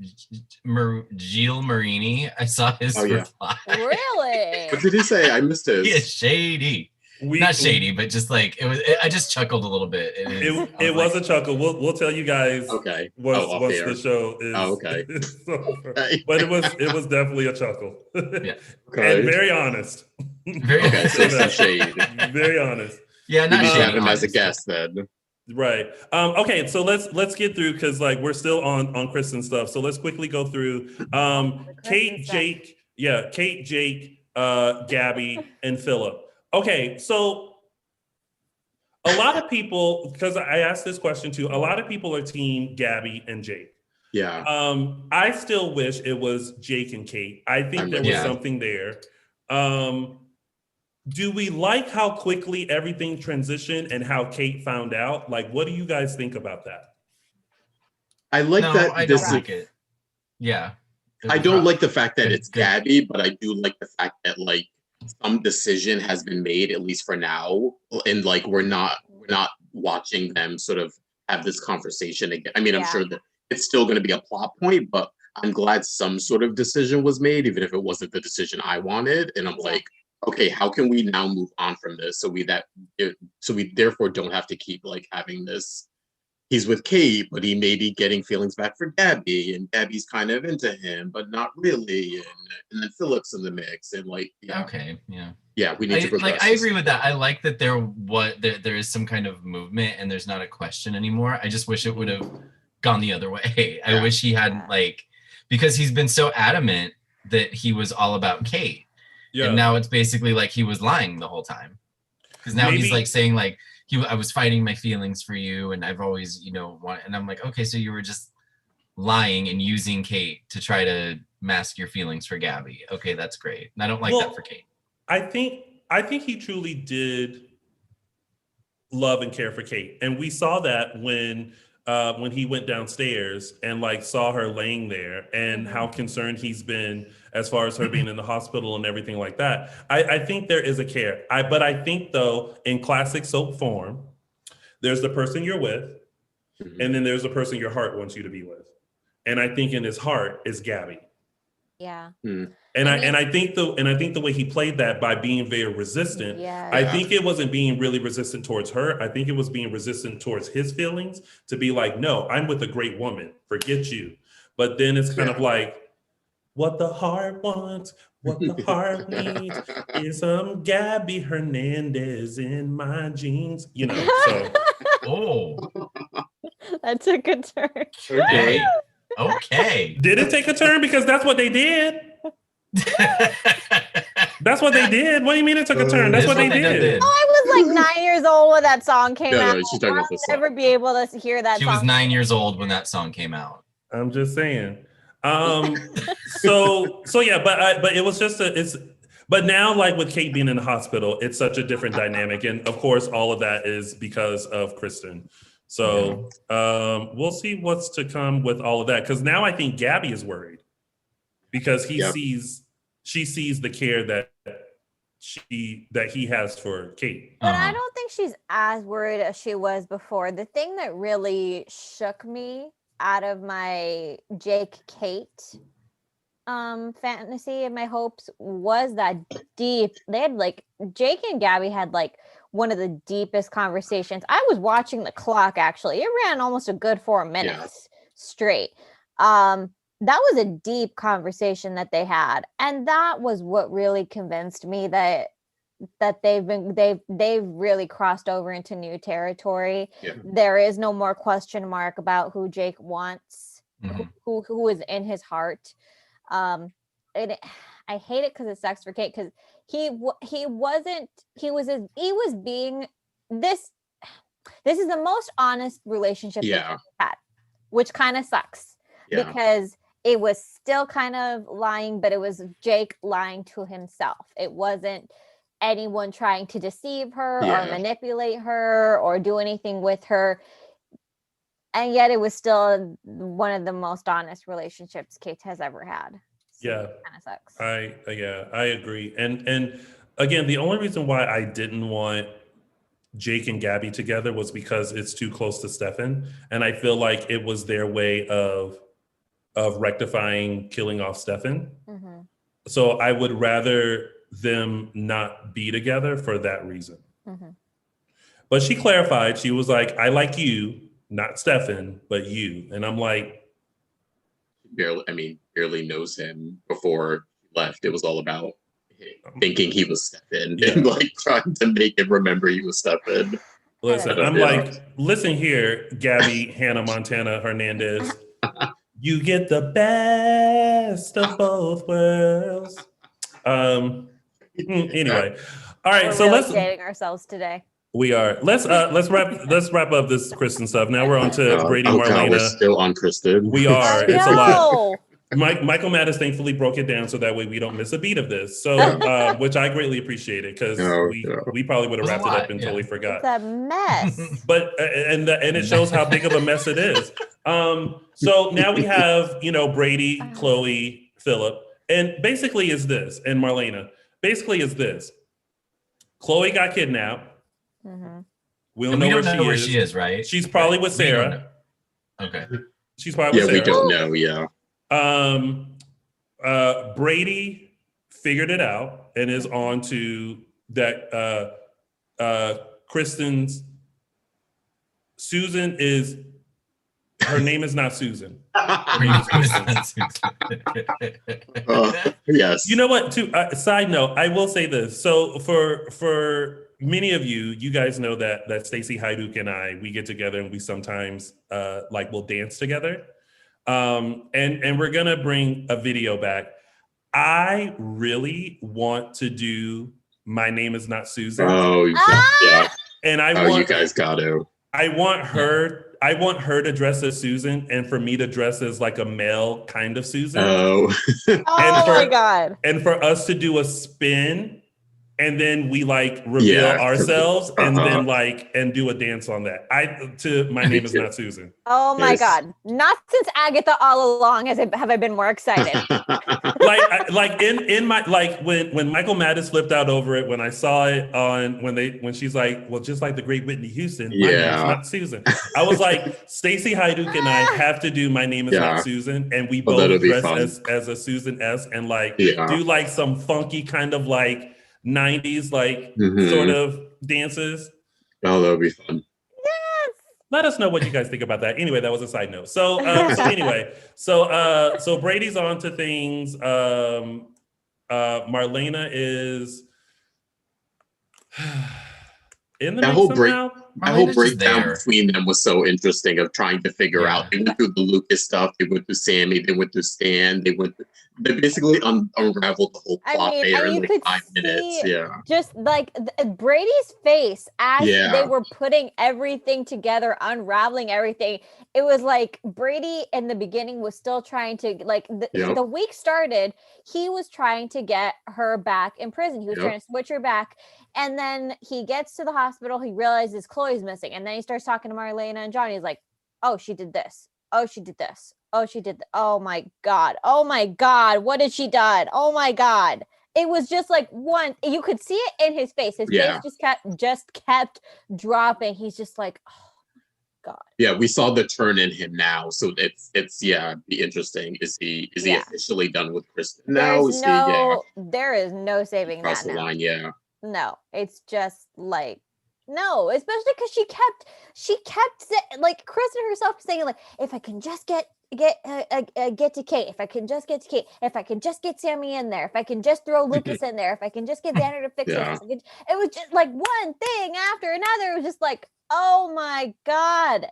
Gilles Marini. I saw his reply. Really? What did he say? I missed it. He is shady. Not shady, but just like it was. I just chuckled a little bit. It was a chuckle. We'll tell you guys. Okay. Once the show is. Okay. Okay. But it was definitely a chuckle. Yeah. Okay. And very honest. Okay. So some shade. Very honest. Yeah. Not shady. Have him as a guest then. Right. Okay. So let's get through because like we're still on Kristen stuff. So let's quickly go through. Kate, Jake, Gabby, and Philip. Okay, so a lot of people, because I asked this question too, a lot of people are team Gabby and Jake. Yeah. I still wish it was Jake and Kate. I think there was something there. Do we like how quickly everything transitioned and how Kate found out? Like, what do you guys think about that? I like that. I don't like it. Yeah. I don't like the fact that it's Gabby, but I do like the fact that like some decision has been made, at least for now, and like we're not watching them sort of have this conversation again. I mean, I'm sure that it's still going to be a plot point, but I'm glad some sort of decision was made, even if it wasn't the decision I wanted. And I'm like, okay, how can we now move on from this so we therefore don't have to keep like having this. He's with Kate, but he may be getting feelings back for Gabby, and Gabby's kind of into him, but not really. And then Philip's in the mix, and like, we need to progress. I agree with that. I like that there is some kind of movement, and there's not a question anymore. I just wish it would have gone the other way. I wish he hadn't because he's been so adamant that he was all about Kate, and now it's basically like he was lying the whole time. Because now he's like saying like. I was fighting my feelings for you, and I've always, and I'm like, okay, so you were just lying and using Kate to try to mask your feelings for Gabby. Okay, that's great. And I don't like that for Kate. I think he truly did love and care for Kate, and we saw that when he went downstairs and like saw her laying there and how concerned he's been as far as her being in the hospital and everything like that. I think there is a care. But I think though, in classic soap form, there's the person you're with, and then there's the person your heart wants you to be with. And I think in his heart is Gabby. Yeah. And I think the way he played that by being very resistant, I think it wasn't being really resistant towards her. I think it was being resistant towards his feelings to be like, no, I'm with a great woman. Forget you. But then it's kind of like, what the heart wants, what the heart needs is some Gabby Hernandez in my jeans. You know, so. Oh. That took a turn. Hey. Okay. Did it take a turn? Because that's what they did. That's what they did. What do you mean it took a turn? That's what they did. Oh, I was like 9 years old when that song came out. She's talking about the song. I'll never be able to hear that She song. was 9 years old when that song came out. I'm just saying. So yeah, but it was just but now, like with Kate being in the hospital, it's such a different dynamic. And of course, all of that is because of Kristen. So we'll see what's to come with all of that. Because now I think Gabby is worried because she sees the care that he has for Kate. But I don't think she's as worried as she was before. The thing that really shook me out of my Jake Kate fantasy and my hopes was that deep. They had like Jake and Gabby had like one of the deepest conversations. I was watching the clock actually. It ran almost a good 4 minutes straight. That was a deep conversation that they had. And that was what really convinced me that they've really crossed over into new territory. There is no more question mark about who Jake wants, who is in his heart. And I hate it because it sucks for Kate because he was being this is the most honest relationship they've had, which kind of sucks because it was still kind of lying, but it was Jake lying to himself. It wasn't anyone trying to deceive her or manipulate her or do anything with her. And yet it was still one of the most honest relationships Kate has ever had. So it kind of sucks. I agree. And again, the only reason why I didn't want Jake and Gabby together was because it's too close to Stefan. And I feel like it was their way of rectifying killing off Stefan. So I would rather them not be together for that reason. But she clarified, she was like, I like you, not Stefan, but you. And I'm like, barely knows him before he left. It was all about thinking he was Stefan and like trying to make him remember he was Stefan. Listen, I'm like, listen here, Gabby Hannah Montana Hernandez. You get the best of both worlds. Anyway, all right. We're So really let's dating ourselves today. We are. Let's wrap up this Kristen stuff. Now we're on to Brady Marlena. God, we're still on Kristen. We are. It's a lot. Michael Mattis thankfully broke it down so that way we don't miss a beat of this. So, which I greatly appreciated because we probably would have wrapped it up and totally forgot. It's a mess. But and it shows how big of a mess it is. So now we have Brady, Chloe, Philip, and basically is this, and Marlena. Basically is this. Chloe got kidnapped. We don't know where she is, right? She's probably with Sarah. Okay. She's probably with Sarah. We don't know. Brady figured it out and is on to that. Kristen's Susan is. Her name is not Susan. Yes. You know what? Too. Side note, I will say this. So for many of you guys know that Stacey Hajduk and we get together and we sometimes we'll dance together. And we're gonna bring a video back. I really want to do My Name Is Not Susan. Oh yeah. And you guys got to. I want her to dress as Susan and for me to dress as like a male kind of Susan. Oh. My God. And for us to do a spin and then we like reveal ourselves and Uh-huh. then like and do a dance on that. My name is not Susan. Oh my Yes. God. Not since Agatha all along have I been more excited. like in my like when Michael Madis flipped out over it when I saw it on when she's like, well, just like the great Whitney Houston, my name is not Susan. I was like, Stacey Haiduk and I have to do My Name Is Not Susan, and we both dress as a Susan S and like do like some funky kind of like 90s like sort of dances. Oh, that would be fun. Yes. Let us know what you guys think about that. Anyway, that was a side note. So so Brady's on to things. Marlena is in the mix somehow. That whole breakdown between them was so interesting of trying to figure out. They went through the Lucas stuff. They went through Sami. They went through Stan. They basically unraveled the whole plot there in like 5 minutes. Yeah. Just like Brady's face as they were putting everything together, unraveling everything. It was like Brady in the beginning was still trying to like the week started. He was trying to get her back in prison. He was trying to switch her back. And then he gets to the hospital. He realizes Chloe's missing. And then he starts talking to Marlena and Johnny. He's like, oh, she did this. Oh, she did this. Oh, she did. Oh, my God. Oh, my God. What did she done? Oh, my God. It was just like one. You could see it in his face. His face just kept dropping. He's just like, oh, God. Yeah, we saw the turn in him now. So it's be interesting. Is he officially done with Kristen now? There is no saving across that the now. line, yeah. No, it's just like, no, especially because she kept like Kristen herself saying like, if I can just get to Kate, if I can just get to Kate, if I can just get Sami in there, if I can just throw Lucas in there, if I can just get Xander to fix it. It was just like one thing after another. It was just like, oh my God,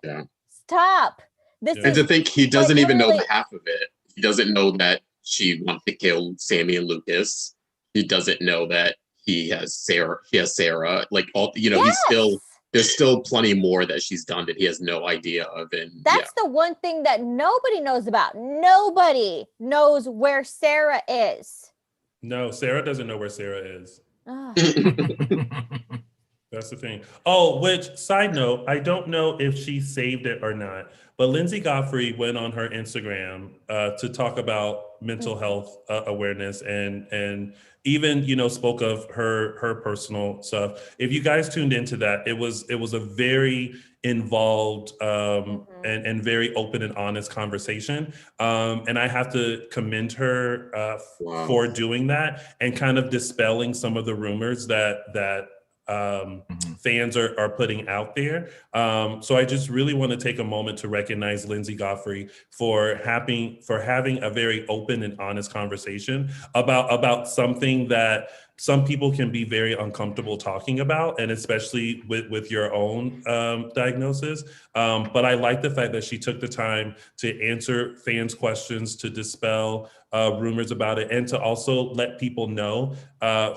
stop. And to think he doesn't even know the half of it. He doesn't know that she wants to kill Sami and Lucas. He doesn't know that he has Sarah. Like all, he's still. There's still plenty more that she's done that he has no idea of. And that's the one thing that nobody knows about. Nobody knows where Sarah is. No, Sarah doesn't know where Sarah is. That's the thing. Oh, which side note, I don't know if she saved it or not, but Lindsay Godfrey went on her Instagram to talk about mental health awareness and even, spoke of her personal stuff. If you guys tuned into that, it was a very involved and very open and honest conversation. And I have to commend her for doing that and kind of dispelling some of the rumors that fans are putting out there. So I just really want to take a moment to recognize Lindsay Godfrey for having a very open and honest conversation about something that some people can be very uncomfortable talking about, and especially with your own diagnosis. But I like the fact that she took the time to answer fans' questions, to dispel rumors about it, and to also let people know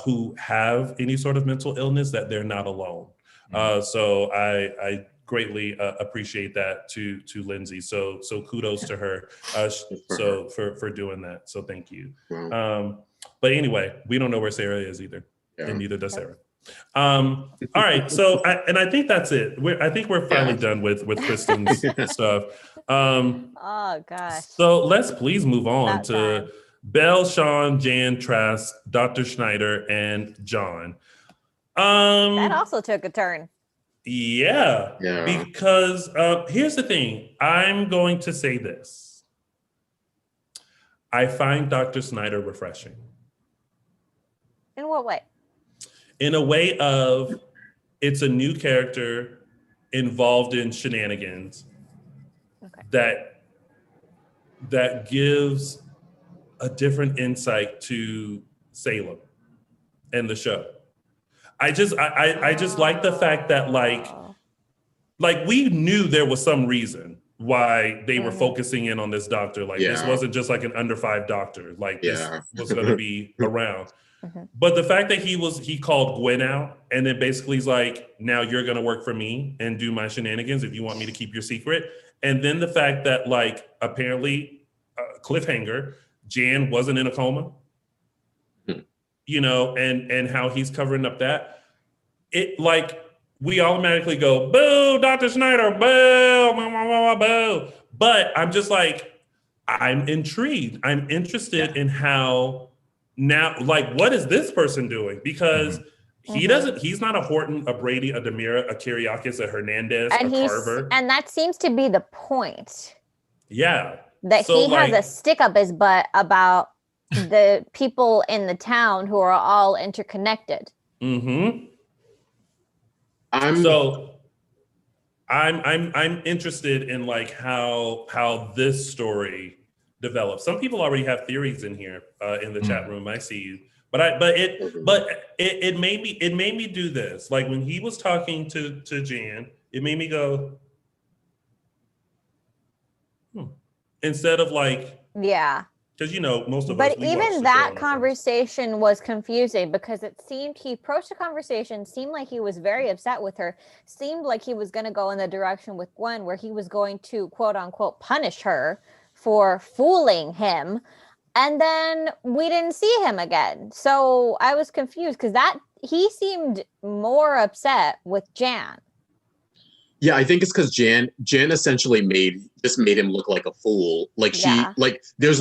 who have any sort of mental illness that they're not alone. So I greatly appreciate that to Lindsay. So kudos to her. So for doing that. So thank you. But anyway, we don't know where Sarah is either, and neither does Sarah. All right, so I think that's it. I think we're finally done with Kristen's stuff. Oh gosh. So let's please move on to Belle, Sean, Jan, Trask, Dr. Snyder, and John. That also took a turn. Yeah. Because here's the thing. I'm going to say this. I find Dr. Snyder refreshing. In what way? In a way of it's a new character involved in shenanigans that gives a different insight to Salem and the show. I just like the fact that like we knew there was some reason why they were focusing in on this doctor. Like this wasn't just like an under 5 doctor. Like this was going to be around. But the fact that he called Gwen out and then basically he's like, now you're going to work for me and do my shenanigans if you want me to keep your secret. And then the fact that like apparently cliffhanger, Jan wasn't in a coma. you know, and how he's covering up that, it like we automatically go, boo, Dr. Snyder, boo, boo. But I'm just like, I'm intrigued. I'm interested in how now, like, what is this person doing? Because he's not a Horton, a Brady, a Demira, a Kiriakis, a Hernandez, and a Carver. And that seems to be the point. Yeah. That So, he has a stick up his butt about the people in the town who are all interconnected. Mm-hmm. I'm interested in like how this story develops. Some people already have theories in here in the chat room. I see you, but it made me do this. Like when he was talking to Jan, it made me go, instead of like, yeah. Because, you know, most of us. But even that conversation was confusing because it seemed he approached the conversation, seemed like he was very upset with her, seemed like he was going to go in the direction with Gwen where he was going to, quote unquote, punish her for fooling him. And then we didn't see him again. So I was confused because he seemed more upset with Jan. Yeah, I think it's because Jan essentially made him look like a fool. Like there was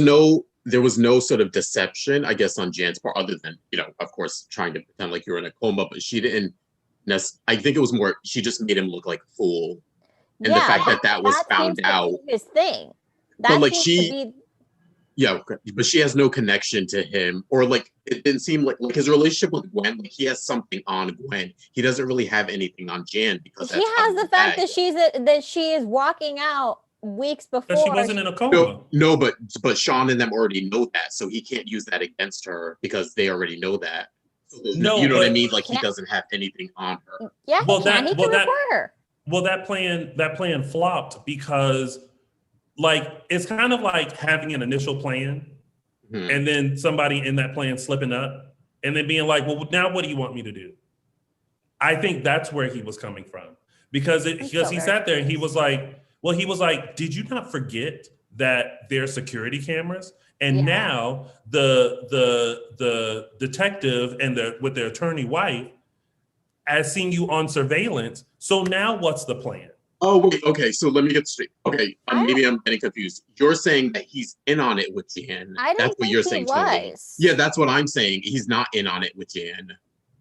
no sort of deception, I guess, on Jan's part, other than, you know, of course, trying to pretend like you're in a coma, but she didn't. I think it was more, she just made him look like a fool. And the fact that was found out. His thing. But like yeah, but she has no connection to him, or like it didn't seem like his relationship with Gwen. Like he has something on Gwen. He doesn't really have anything on Jan because he has the fact that she is walking out weeks before. But she wasn't in a coma. No, but Sean and them already know that, so he can't use that against her because they already know that. So no, you know what I mean? Like he doesn't have anything on her. Yeah, he can record her. Well, that plan flopped because. Like, it's kind of like having an initial plan and then somebody in that plan slipping up and then being like, well, now what do you want me to do? I think that's where he was coming from because he sat there and he was like, did you not forget that there's security cameras? And now the detective and with their attorney wife has seen you on surveillance. So now what's the plan? Oh, wait, okay, so let me get straight. Okay, maybe I'm getting confused. You're saying that he's in on it with Jan. That's what you're saying, Tony. Yeah, that's what I'm saying. He's not in on it with Jan.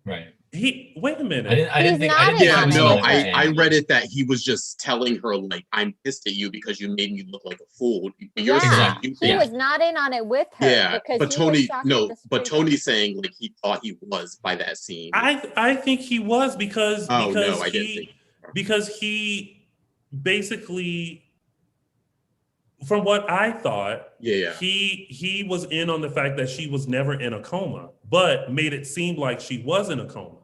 Right. Wait a minute. I read it that he was just telling her, like, I'm pissed at you because you made me look like a fool. You're saying he was not in on it with her. Yeah, but Tony's saying like he thought he was by that scene. I think he was because I didn't think because he basically, from what I thought, he was in on the fact that she was never in a coma, but made it seem like she was in a coma.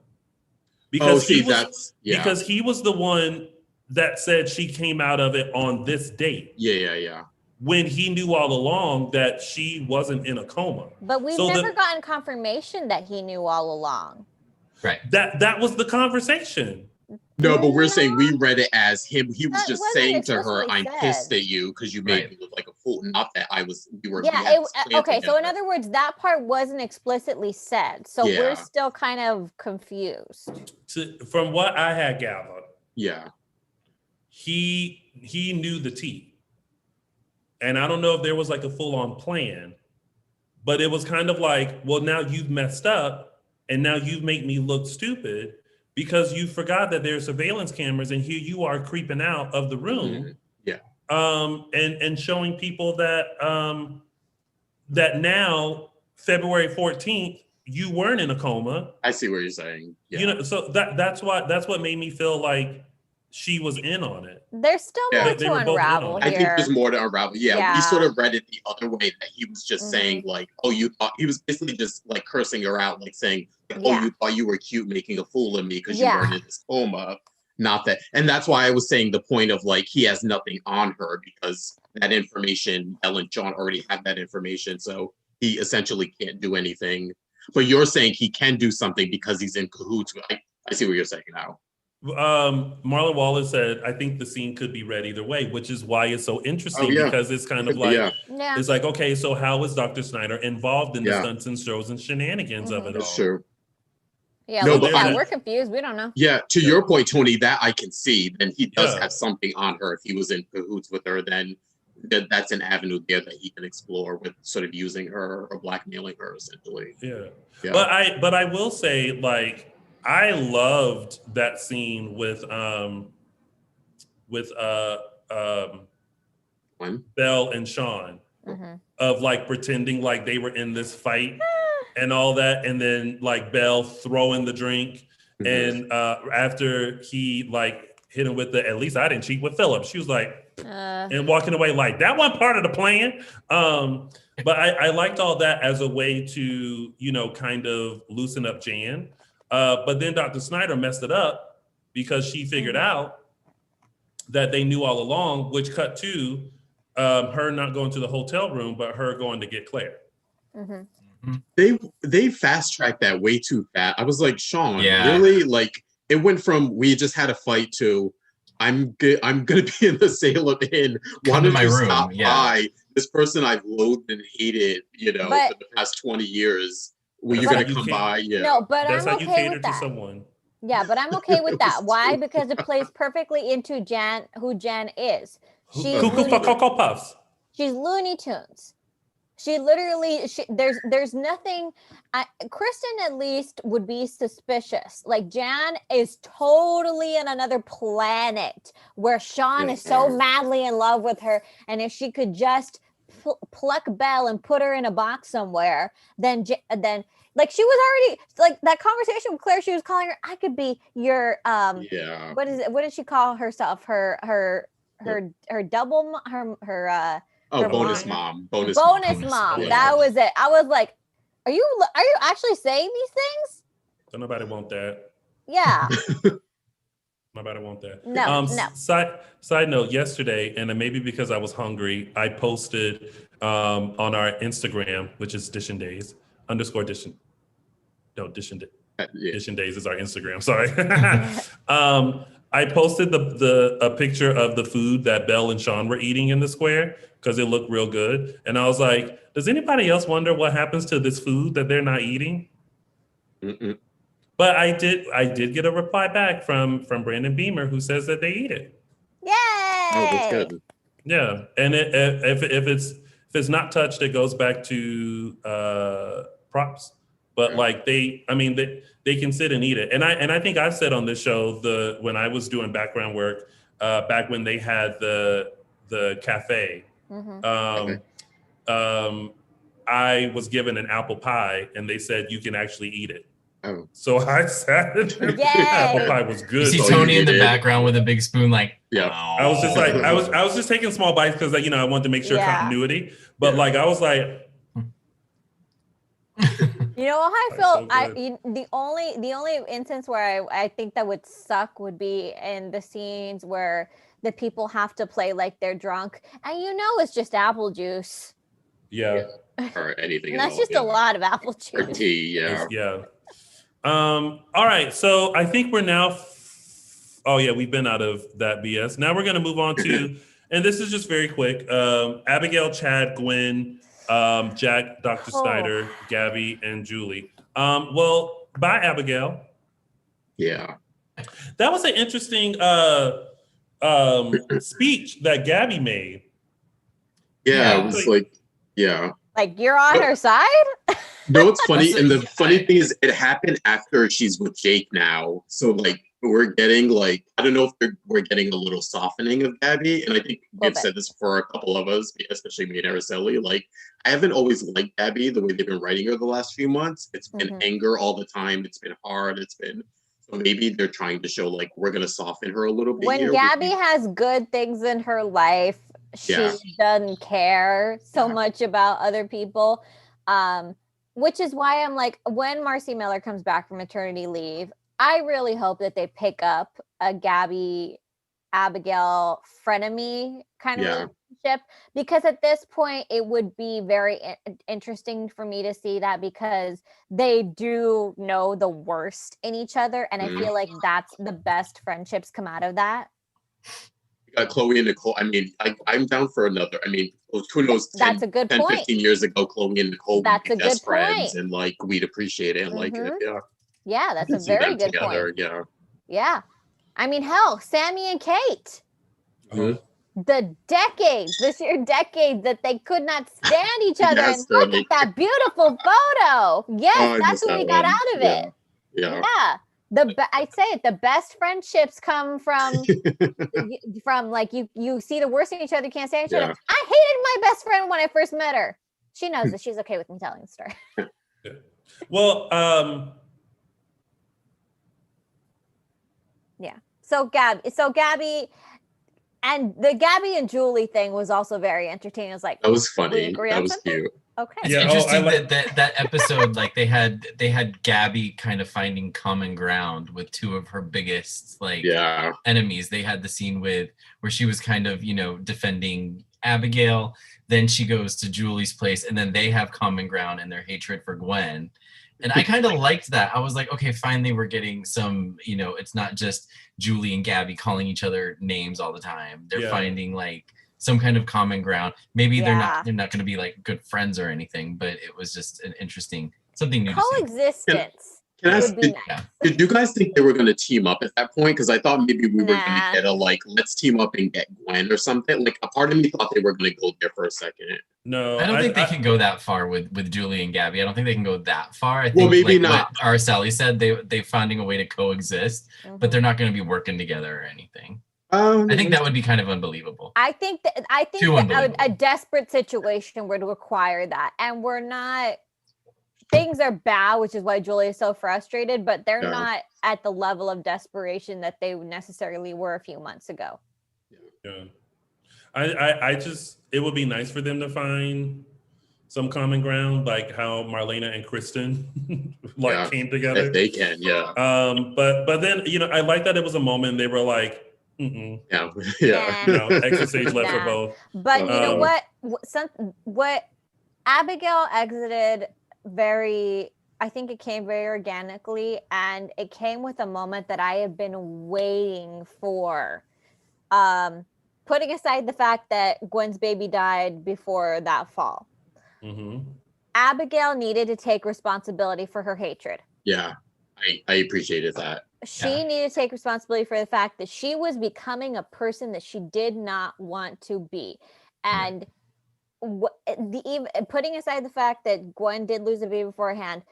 Because because he was the one that said she came out of it on this date. Yeah. When he knew all along that she wasn't in a coma. But we've never gotten confirmation that he knew all along. Right. That was the conversation. No, but we're saying we read it as him. He was just saying to her, "I'm pissed at you because you made me look like a fool." Not that we were. Yeah. Okay. So in other words, that part wasn't explicitly said. So we're still kind of confused. From what I had gathered, he knew the tea, and I don't know if there was like a full-on plan, but it was kind of like, well, now you've messed up, and now you've made me look stupid. Because you forgot that there's surveillance cameras and here you are creeping out of the room. And showing people that that now, February 14th, you weren't in a coma. I see what you're saying. Yeah. You know, so that's what made me feel like she was in on it. There's still more to unravel here. I think there's more to unravel. Yeah, we sort of read it the other way, that he was just saying like, oh, you thought, he was basically just like cursing her out, like saying, oh, you thought you were cute making a fool of me because you weren't in this coma. Not that. And that's why I was saying the point of like, he has nothing on her because that information, Ellen and John already have that information. So he essentially can't do anything. But you're saying he can do something because he's in cahoots. I see what you're saying now. Marlon Wallace said, I think the scene could be read either way, which is why it's so interesting yeah. because it's kind of like, Yeah, Yeah. it's like, okay, so how is Dr. Snyder involved in the Yeah. stunts and shows and shenanigans of it that's all? true. Yeah, No, like but I said, I'm- we're confused. We don't know. Yeah, to your point, Tony, that I can see. Then he does Yeah. have something on her. If he was in cahoots with her, then that's an avenue there that he can explore with sort of using her or blackmailing her, essentially. Yeah. Yeah. But I will say, like, I loved that scene with with When? Belle and Sean Mhm. of like pretending like they were in this fight and all that, and then like Belle throwing the drink, and after he like hit him with the at least I didn't cheat with Philip, she was like and walking away like that wasn't part of the plan. But I liked all that as a way to, you know, kind of loosen up Jan. But then Dr. Snyder messed it up because she figured out that they knew all along, which cut to her not going to the hotel room, but her going to get Claire. They fast tracked that way too fast. I was like, Sean, Yeah. really? Like it went from we just had a fight to I'm gonna be in the Salem Inn. Why Come to don't my you room, stop yeah. by this person I've loathed and hated, you know, But- for the past 20 years? Well, That's you're how gonna you come can't- by, yeah. No, but That's I'm how you okay cater with to that. someone. Yeah, but I'm okay with It that. was Why? stupid. Because it plays perfectly into Jan, who Jan is. She's Cuckoo for Looney, Cocoa Puffs. she's Looney Tunes. She literally, there's nothing. Kristen at least would be suspicious. Like Jan is totally in another planet where Sean is so Yeah. madly in love with her, and if she could just pluck Belle and put her in a box somewhere, then like she was already like that conversation with Claire. She was calling her, I could be your Yeah. what is it? What did she call herself? Her double her Oh, her bonus mom. mom. Bonus bonus mom. mom. Yeah. That was it. I was like, are you actually saying these things? Don't nobody want that. Yeah. Nobody want that. No, no. Side note, yesterday, and maybe because I was hungry, I posted on our Instagram, which is Dishin Days _Dishin. No, Dishin Yeah. Dishin Days is our Instagram. Sorry. I posted a picture of the food that Belle and Sean were eating in the square because it looked real good, and I was like, does anybody else wonder what happens to this food that they're not eating? Mm-mm. But I did get a reply back from Brandon Beamer who says that they eat it. Yay! Oh, that's good. Yeah, and if it's not touched, it goes back to props. But Yeah. like they can sit and eat it. And I think I said on this show when I was doing background work back when they had the cafe. Mhm. I was given an apple pie, and they said you can actually eat it. Oh. So I sat. Yay! Apple pie was You good. see So Tony you in the did it. background with a big spoon, like, Yeah. I was just like, I was just taking small bites because I wanted to make sure Yeah. continuity. But Yeah. like I was like, You know how I That's feel? so The only instance where I think that would suck would be in the scenes where the people have to play like they're drunk, and it's just apple juice. yeah, Or anything. And at that's all, just yeah. a lot of apple Or juice. tea, yeah. yeah. All right, so I think we're now. Oh yeah, we've been out of that BS. Now we're gonna move on to, and this is just very quick. Abigail, Chad, Gwen, Jack, Dr. Oh. Snyder, Gabby, and Julie. Well, bye, Abigail. Yeah. That was an interesting speech that Gabby made. Yeah, Yeah. it was like, yeah. Like you're on her side? No, it's funny. That's And the a- funny thing is, it happened after she's with Jake now. So, like, we're getting, like, I don't know if we're getting a little softening of Gabby. And I think we've bit. said this for a couple of us, especially me and Araceli. Like, I haven't always liked Gabby the way they've been writing her the last few months. It's been Mhm. anger all the time. It's been hard. So maybe they're trying to show, like, we're going to soften her a little bit. When here. Gabby has good things in her life, she Yeah. doesn't care so Yeah. much about other people. Which is why I'm like, when Marcy Miller comes back from maternity leave, I really hope that they pick up a Gabby Abigail frenemy kind of Yeah. relationship, because at this point it would be very interesting for me to see that, because they do know the worst in each other, and I feel like that's the best friendships come out of that. Chloe and Nicole, I mean, I'm down for another. I mean, who knows, 10, That's a good 10 point. 15 years ago, Chloe and Nicole That's would be a best good point. friends, and like we'd appreciate it and like it. Yeah. Yeah, I that's can a see very them good together. point. Yeah. Yeah. I mean, hell, Sami and Kate. Mhm. The decades, this year decades that they could not stand each other. Yes, and they're look at like- that beautiful photo. Yes, Oh, I that's missed what that we got one. out of Yeah. it. Yeah. Yeah. I'd say it, the best friendships come from from like you see the worst in each other, can't stand each other. Yeah. I hated my best friend when I first met her. She knows that she's okay with me telling the story. Well, Yeah. So Gabby and the Gabby and Julie thing was also very entertaining. It was like, That was we funny. agree That on was something? cute. Okay. It's Yeah, interesting like- that episode, like they had Gabby kind of finding common ground with two of her biggest like Yeah. enemies. They had the scene where she was kind of, defending Abigail. Then she goes to Julie's place, and then they have common ground in their hatred for Gwen. And I kind of liked that. I was like, okay, finally we're getting some, it's not just Julie and Gabby calling each other names all the time. They're Yeah. finding like some kind of common ground. Maybe Yeah. they're not going to be like good friends or anything, but it was just an interesting something new to see. Coexistence Can I ask, would be did, nice. did you guys think they were going to team up at that point? Because I thought maybe we were going to Nah. get a like, let's team up and get Gwen or something. Like a part of me thought they were going to go there for a second. no, I don't think they can go that far with Julie and Gabby. I don't think they can go that far. I think Well, maybe like not. what Araceli said, they finding a way to coexist, but they're not going to be working together or anything. I think that would be kind of unbelievable. I think that Too a unbelievable. desperate situation would require that, and we're not. Things are bad, which is why Julie is so frustrated, but they're Yeah. not at the level of desperation that they necessarily were a few months ago. Yeah. I just, it would be nice for them to find some common ground, like how Marlena and Kristen Yeah. came together. If they can, yeah. But then, I like that it was a moment they were like, mm-mm, Yeah. Yeah. exit stage left for Nah. both. But you know Um, what Abigail exited I think it came very organically, and it came with a moment that I have been waiting for. Putting aside the fact that Gwen's baby died before that fall, Mm-hmm. Abigail needed to take responsibility for her hatred. Yeah. I appreciated that. She needed to take responsibility for the fact that she was becoming a person that she did not want to be. And even putting aside the fact that Gwen did lose a baby beforehand,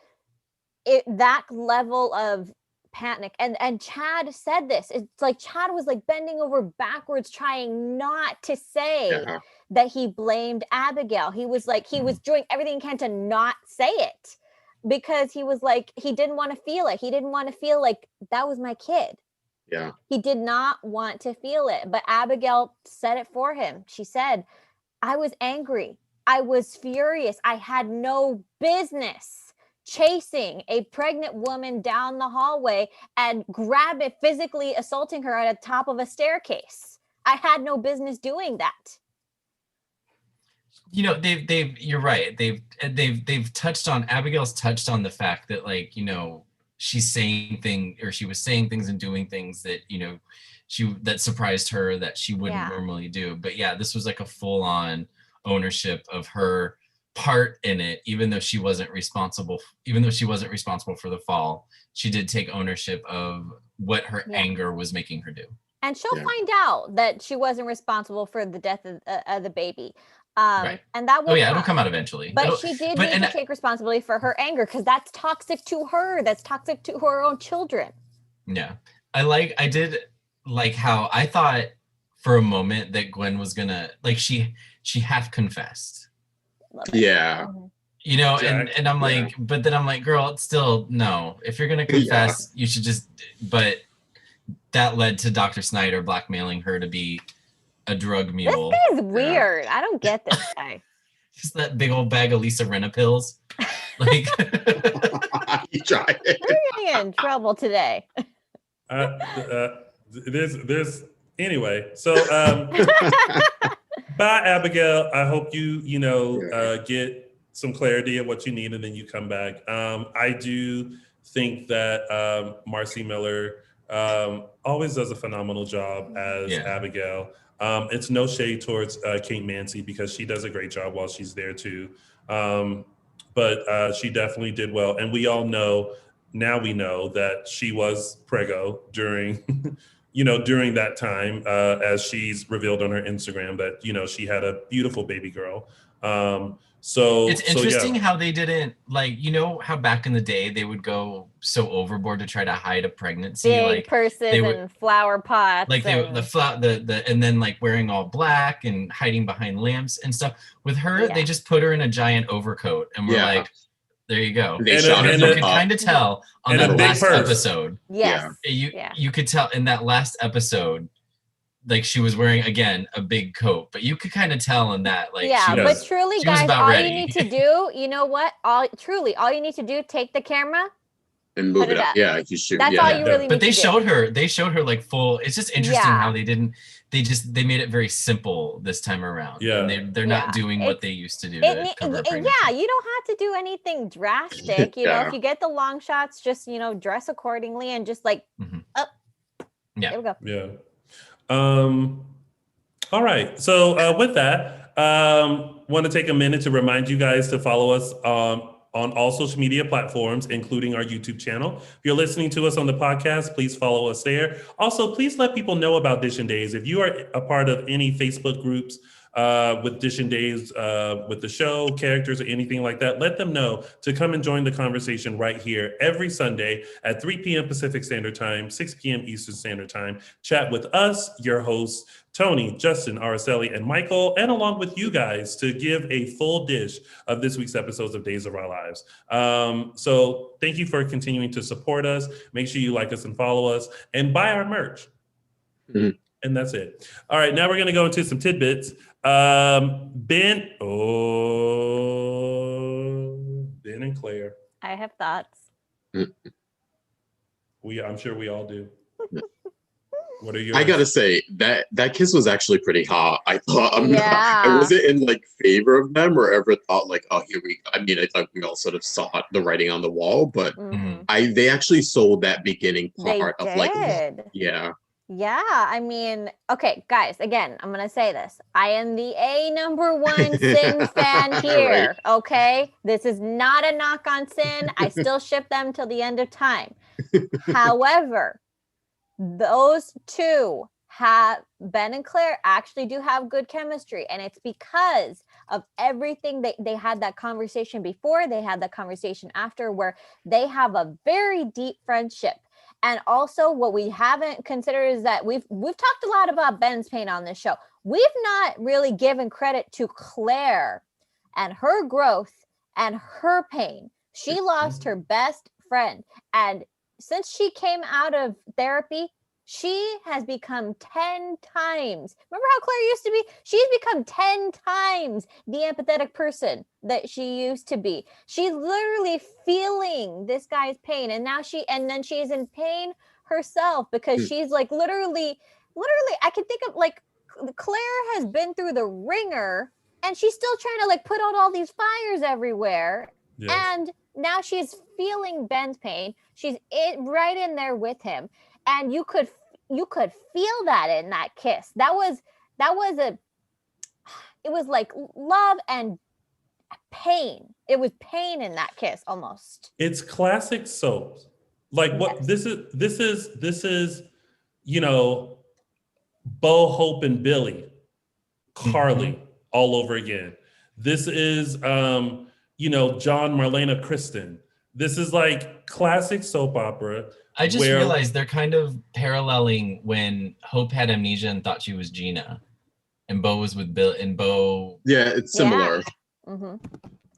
that level of panic, and Chad said this, it's like Chad was like bending over backwards trying not to say Yeah. that he blamed Abigail. He was doing everything he can to not say it, because he was like, he didn't want to feel it. He didn't want to feel like that was my kid. Yeah. He did not want to feel it, but Abigail said it for him. She said, I was angry. I was furious. I had no business chasing a pregnant woman down the hallway and physically assaulting her at the top of a staircase. I had no business doing that. You're right. They've touched on, Abigail's touched on the fact that she was saying things and doing things that, that surprised her that she wouldn't normally do. But yeah, this was like a full on ownership of her part in it, even though she wasn't responsible for the fall. She did take ownership of what her anger was making her do. And she'll find out that she wasn't responsible for the death of the baby. Right. And that will it'll come out eventually. But she did need to take responsibility for her anger, because that's toxic to her. That's toxic to her own children. Yeah. I did like how I thought for a moment that Gwen was gonna, she half confessed. Yeah. And I'm like, but then I'm like, girl, it's still, no. If you're gonna confess, you should just, but that led to Dr. Snyder blackmailing her to be a drug mule. This guy's weird. I don't get this guy. Just that big old bag of Lisa Rinna pills. Like You tried it. We're gonna get in trouble today. There's Anyway, so bye, Abigail. I hope you get some clarity of what you need, and then you come back. I do think that Marcy Miller always does a phenomenal job as Abigail. It's no shade towards Kate Mancy because she does a great job while she's there too. But she definitely did well, and we all know now. We know that she was preggo during. During that time, as she's revealed on her Instagram that, she had a beautiful baby girl. So it's interesting how they didn't how back in the day they would go so overboard to try to hide a pregnancy, big purses and flower pots, and then wearing all black and hiding behind lamps and stuff. With her, they just put her in a giant overcoat and we're like, there you go. They shot you could kind of tell on that last episode. Yes. You could tell in that last episode, she was wearing again a big coat, but you could kind of tell in that but truly, guys, all you need to do, you know what? All you need to do, take the camera and move it up. Yeah, you shoot. That's all you really need But they to showed her. They showed her full. It's just interesting how they didn't. They made it very simple this time around. Yeah, and they're not doing what they used to do. You don't have to do anything drastic. If you get the long shots, just dress accordingly and just there we go. Yeah. All right. So with that, want to take a minute to remind you guys to follow us on all social media platforms, including our YouTube channel. If you're listening to us on the podcast, please follow us there. Also, please let people know about Dishin Days. If you are a part of any Facebook groups with Dishin Days, with the show, characters, or anything like that, let them know to come and join the conversation right here every Sunday at 3 p.m. Pacific Standard Time, 6 p.m. Eastern Standard Time. Chat with us, your hosts, Tony, Justin, Araceli, and Michael, and along with you guys to give a full dish of this week's episodes of Days of Our Lives. So thank you for continuing to support us. Make sure you like us and follow us and buy our merch. Mm-hmm. And that's it. All right, now we're going to go into some tidbits. Ben and Claire. I have thoughts. I'm sure we all do. What are yours? I gotta say that kiss was actually pretty hot. I thought I wasn't in favor of them or ever thought oh, here we go. I mean, I thought we all sort of saw the writing on the wall, but they actually sold that beginning part of Yeah, I mean, okay, guys, again, I'm going to say this. I am the #1 Sin fan here, okay? This is not a knock on Sin. I still ship them till the end of time. However, those two Ben and Claire actually do have good chemistry, and it's because of everything. They had that conversation before, they had that conversation after, where they have a very deep friendship. And also what we haven't considered is that we've talked a lot about Ben's pain on this show. We've not really given credit to Claire and her growth and her pain. She lost her best friend. And since she came out of therapy, she has become 10 times. Remember how Claire used to be? She's become 10 times the empathetic person that she used to be. She's literally feeling this guy's pain. And now then she's in pain herself because she's literally, I can think of Claire has been through the ringer and she's still trying to put out all these fires everywhere. Yes. And now she's feeling Ben's pain. She's right in there with him. And you could feel that in that kiss. It was like love and pain. It was pain in that kiss almost. It's classic soaps. What this is, Bo, Hope, and Billy, Carly all over again. This is John, Marlena, Kristen. This is classic soap opera. I just realized they're kind of paralleling when Hope had amnesia and thought she was Gina, and Bo was with Bill. And Bo, it's similar. Yeah. Mm-hmm.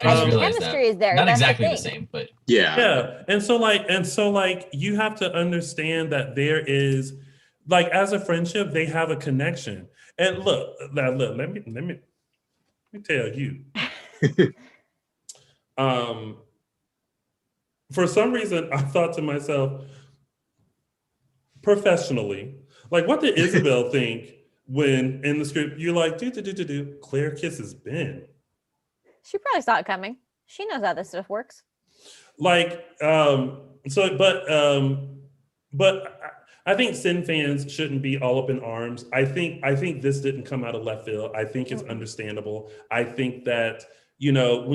I just realized chemistry is there. Not exactly the same, but yeah. And so you have to understand that there is as a friendship, they have a connection. And look, let me tell you. For some reason, I thought to myself, professionally, Like, what did Isabel think when in the script you're like, Claire kisses Ben? She probably saw it coming. She knows how this stuff works. Like, but I think Sin fans shouldn't be all up in arms. I think this didn't come out of left field. I think it's understandable. I think that, you know,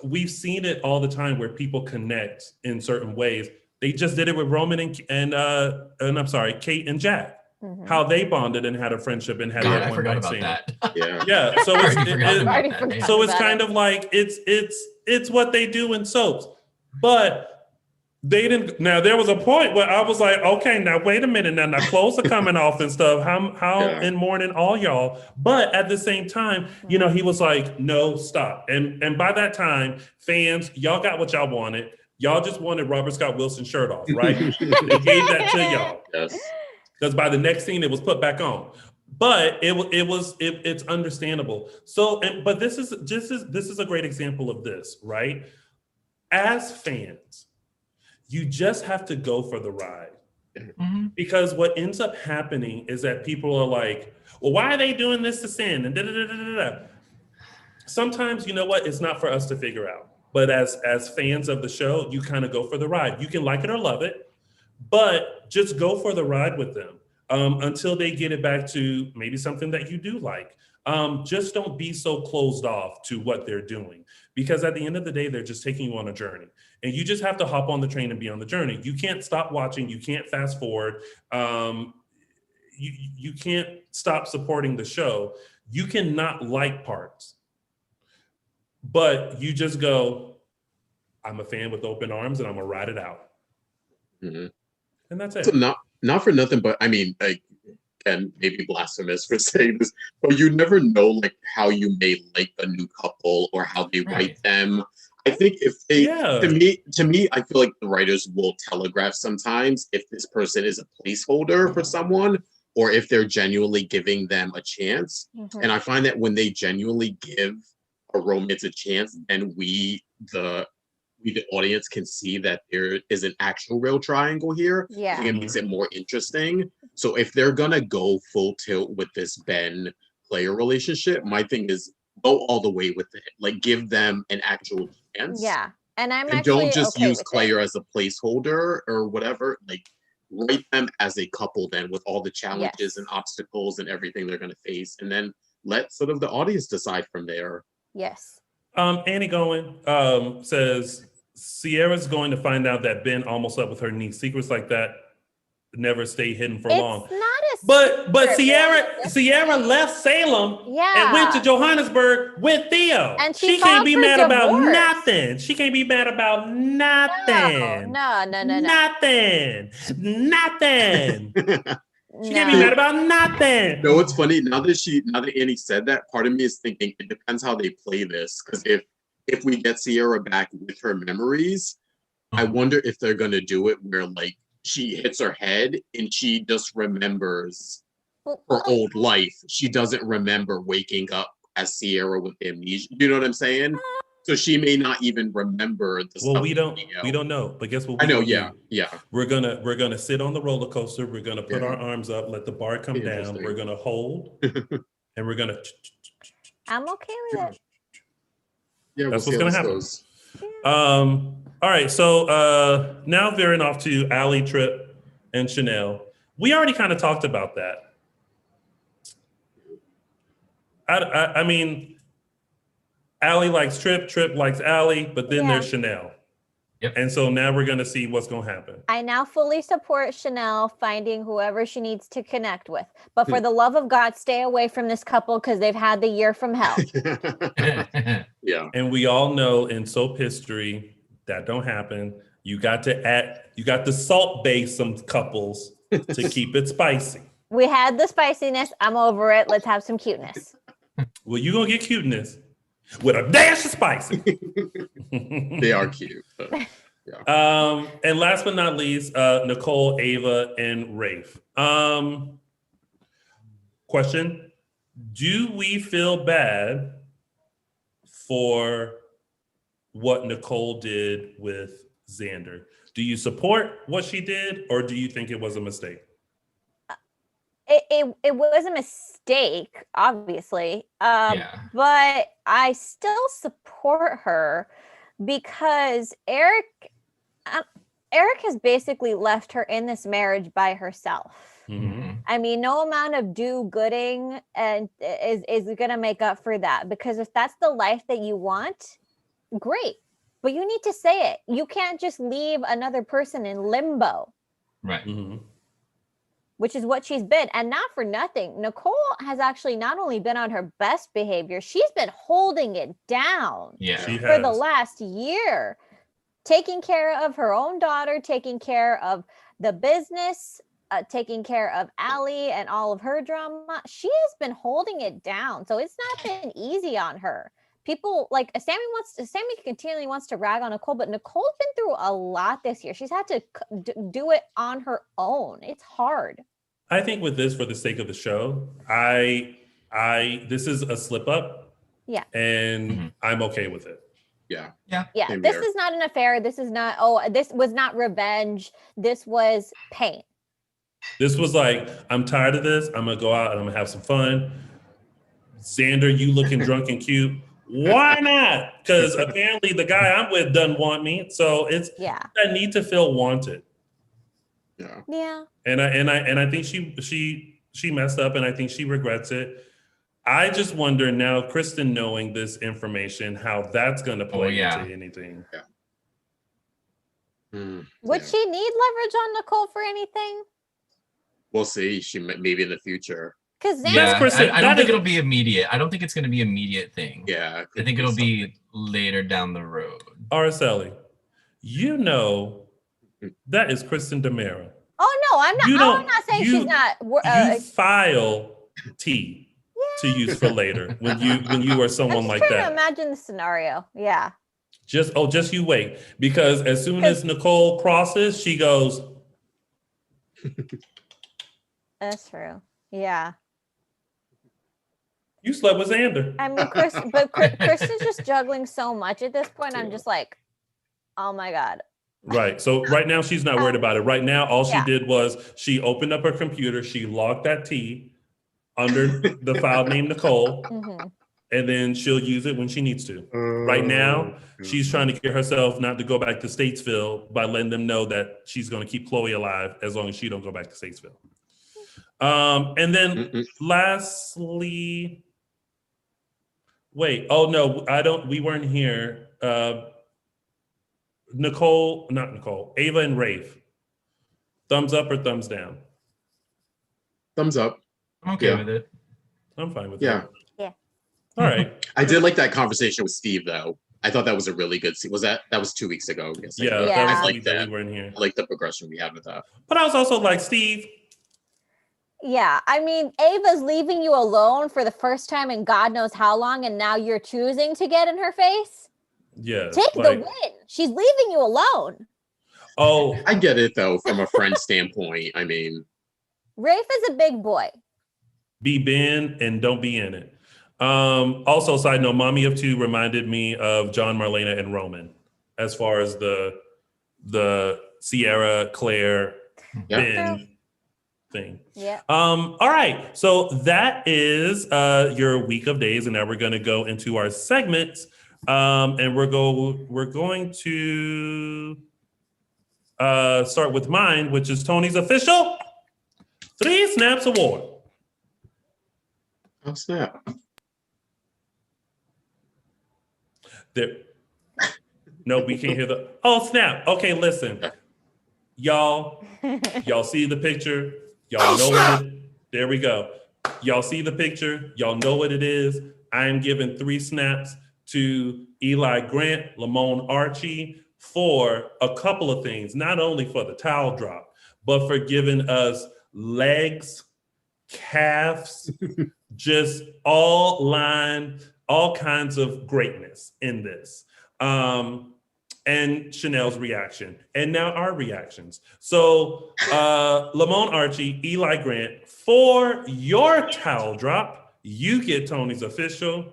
we've seen it all the time where people connect in certain ways. They just did it with Roman and I'm sorry, Kate and Jack. Mm-hmm. How they bonded and had a friendship and had God, that I one forgot night about scene. that. Yeah. So it's kind of like it's what they do in soaps, but they didn't. Now there was a point where I was like, okay, now wait a minute. Now clothes are coming off and stuff. How in mourning all y'all? But at the same time, you know, he was like, no, stop. And by that time, fans, y'all got what y'all wanted. Y'all just wanted Robert Scott Wilson's shirt off, right? They gave that to y'all. Yes. Because by the next scene, it was put back on. But it's understandable. So, but this is a great example of this, right? As fans, you just have to go for the ride. Mm-hmm. Because what ends up happening is that people are like, well, why are they doing this to Sin? And da-da-da-da-da-da. Sometimes, you know what? It's not for us to figure out. But as fans of the show, you kind of go for the ride. You can like it or love it, but just go for the ride with them until they get it back to maybe something that you do like. Just don't be so closed off to what they're doing, because at the end of the day, they're just taking you on a journey, and you just have to hop on the train and be on the journey. You can't stop watching. You can't fast forward. You can't stop supporting the show. You cannot like parts, but you just go, I'm a fan with open arms and I'm gonna ride it out. Mm-hmm. And that's it. So not for nothing, but I mean, like, and maybe blasphemous for saying this, but you never know like how you may like a new couple or how they write them. I think if they, to me, I feel like the writers will telegraph sometimes if this person is a placeholder for someone or if they're genuinely giving them a chance. Mm-hmm. And I find that when they genuinely give a romance a chance, and we the audience can see that there is an actual real triangle here. Yeah. I think it makes it more interesting. So if they're gonna go full tilt with this Ben Claire relationship, my thing is go all the way with it. Like give them an actual chance. Yeah. And don't just use Claire as a placeholder or whatever. Like write them as a couple then with all the challenges and obstacles and everything they're gonna face. And then let sort of the audience decide from there. Yes. Annie Gowen says Sierra's going to find out that Ben almost slept with her niece. Secrets like that never stay hidden for long. But Sierra left Salem and went to Johannesburg with Theo. And she can't be mad about nothing. She can't be mad about nothing. No. Nothing. She can't be mad about nothing. No, it's funny. Now that Annie said that, part of me is thinking it depends how they play this. Because if we get Sierra back with her memories, I wonder if they're gonna do it where like she hits her head and she just remembers her old life. She doesn't remember waking up as Sierra with amnesia. You know what I'm saying? So she may not even remember the stuff. We don't know. But guess what? I know. Yeah. We're gonna sit on the roller coaster. We're gonna put our arms up, let the bar come down. We're gonna hold, and we're gonna. I'm okay with it. Yeah, that's what's gonna happen. All right. So now veering off to Allie, Trip, and Chanel. We already kind of talked about that. I mean. Allie likes Trip, Trip likes Allie, but then there's Chanel. Yep. And so now we're going to see what's going to happen. I now fully support Chanel finding whoever she needs to connect with. But for the love of God, stay away from this couple because they've had the year from hell. Yeah. And we all know in soap history that don't happen. You got to salt base some couples to keep it spicy. We had the spiciness. I'm over it. Let's have some cuteness. Well, you're going to get cuteness. With a dash of spicy. They are cute. Yeah. And last but not least, Nicole, Ava, and Rafe. Question: do we feel bad for what Nicole did with Xander? Do you support what she did, or do you think it was a mistake? it was a mistake, obviously. Yeah. But I still support her because Eric has basically left her in this marriage by herself. Mhm. I mean, no amount of do-gooding and is gonna make up for that, because if that's the life that you want, great. But you need to say it. You can't just leave another person in limbo. Right. Mm-hmm. Which is what she's been. And not for nothing, Nicole has actually not only been on her best behavior, she's been holding it down Yeah. She for the has. last year, taking care of her own daughter, taking care of the business, taking care of Allie and all of her drama. She has been holding it down. So it's not been easy on her. People like Sami continually wants to rag on Nicole, but Nicole's been through a lot this year. She's had to do it on her own. It's hard. I think with this, for the sake of the show, this is a slip up. Yeah. And I'm okay with it. Yeah. Yeah, Same this here. is not an affair. This is not, this was not revenge. This was pain. This was like, I'm tired of this. I'm gonna go out and I'm gonna have some fun. Xander, you looking drunk and cute. Why not? Because apparently the guy I'm with doesn't want me. So Yeah. I need to feel wanted. Yeah. Yeah. And I think she messed up, and I think she regrets it. I just wonder now, Kristen knowing this information, how that's going to play into anything. Would she need leverage on Nicole for anything? We'll see. She maybe in the future. Because Yeah, Kristen, I don't that think is- it'll be immediate. I don't think it's going to be an immediate thing. Yeah. I think it'll be later down the road. Araceli, you know that is Kristen DeMera. Oh no, I'm not. I'm not saying she's not. You file tea to use for later when you are someone I'm like just trying that. to imagine the scenario. Yeah. Just you wait, because as soon as Nicole crosses, she goes. That's true. Yeah. You slept with Xander. I mean, Kristen's just juggling so much at this point. I'm just like, oh my God. Right. So right now she's not worried about it. Right now, all she Yeah. did was she opened up her computer, she logged that tea under the file named Nicole, Mhm. and then she'll use it when she needs to. Right now, she's trying to get herself not to go back to Statesville by letting them know that she's going to keep Chloe alive as long as she don't go back to Statesville. And then lastly, we weren't here. Ava and Rafe. Thumbs up or thumbs down? Thumbs up. I'm okay Yeah. with it. I'm fine with Yeah. that. Yeah. All right. I did like that conversation with Steve though. I thought that was a really good scene. That was 2 weeks ago? Yes. Yeah, Yeah. that I was like sweet that that. we weren't here. I like the progression we had with that. But I was also like, Steve, Yeah. I mean, Ava's leaving you alone for the first time in God knows how long, and now you're choosing to get in her face. yeah. Take the win. She's leaving you alone. Oh, I get it though, from a friend standpoint. I mean, Rafe is a big boy. be Ben and don't be in it. Also, side note, Mommy of Two reminded me of John, Marlena, and Roman as far as the Sierra, Claire, Yeah. Ben thing. Yeah. All right. So that is your week of days, and now we're going to go into our segments. And we're going to start with mine, which is Tony's official 3 Snaps Award. oh snap. There. No, we can't hear the. Oh snap! Okay, listen, y'all see the picture. Y'all know what it. There we go. Y'all see the picture. Y'all know what it is. I am giving 3 snaps to Eli Grant, Lamone Archie for a couple of things. Not only for the towel drop, but for giving us legs, calves, just all kinds of greatness in this. And Chanel's reaction, and now our reactions. So Lamone Archie, Eli Grant, for your towel drop, you get Tony's official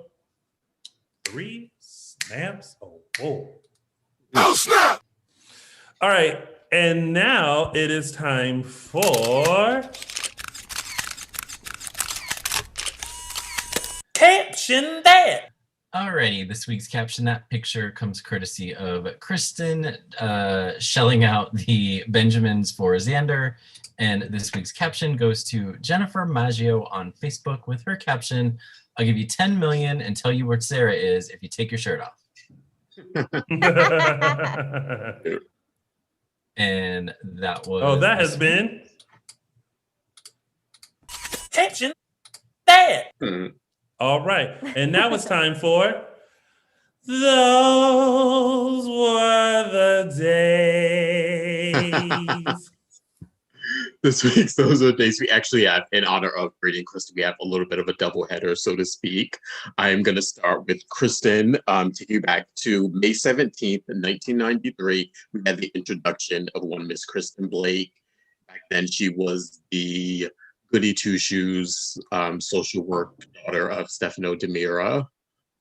3 snaps. Oh snap! All right, and now it is time for Caption that. Alrighty, this week's Caption That picture comes courtesy of Kristen shelling out the Benjamins for Xander. And this week's caption goes to Jennifer Maggio on Facebook with her caption, I'll give you 10 million and tell you where Sarah is if you take your shirt off. And that was... Oh, that has been... Caption that. All right. And now it's time for... Those were the days. This week's Those Are the Days, we actually have, in honor of Brady and Kristen, we have a little bit of a double header, so to speak. I'm going to start with Kristen, take you back to May 17th, 1993. We had the introduction of one Miss Kristen Blake. Back then, she was the goody two-shoes social work daughter of Stefano DiMera.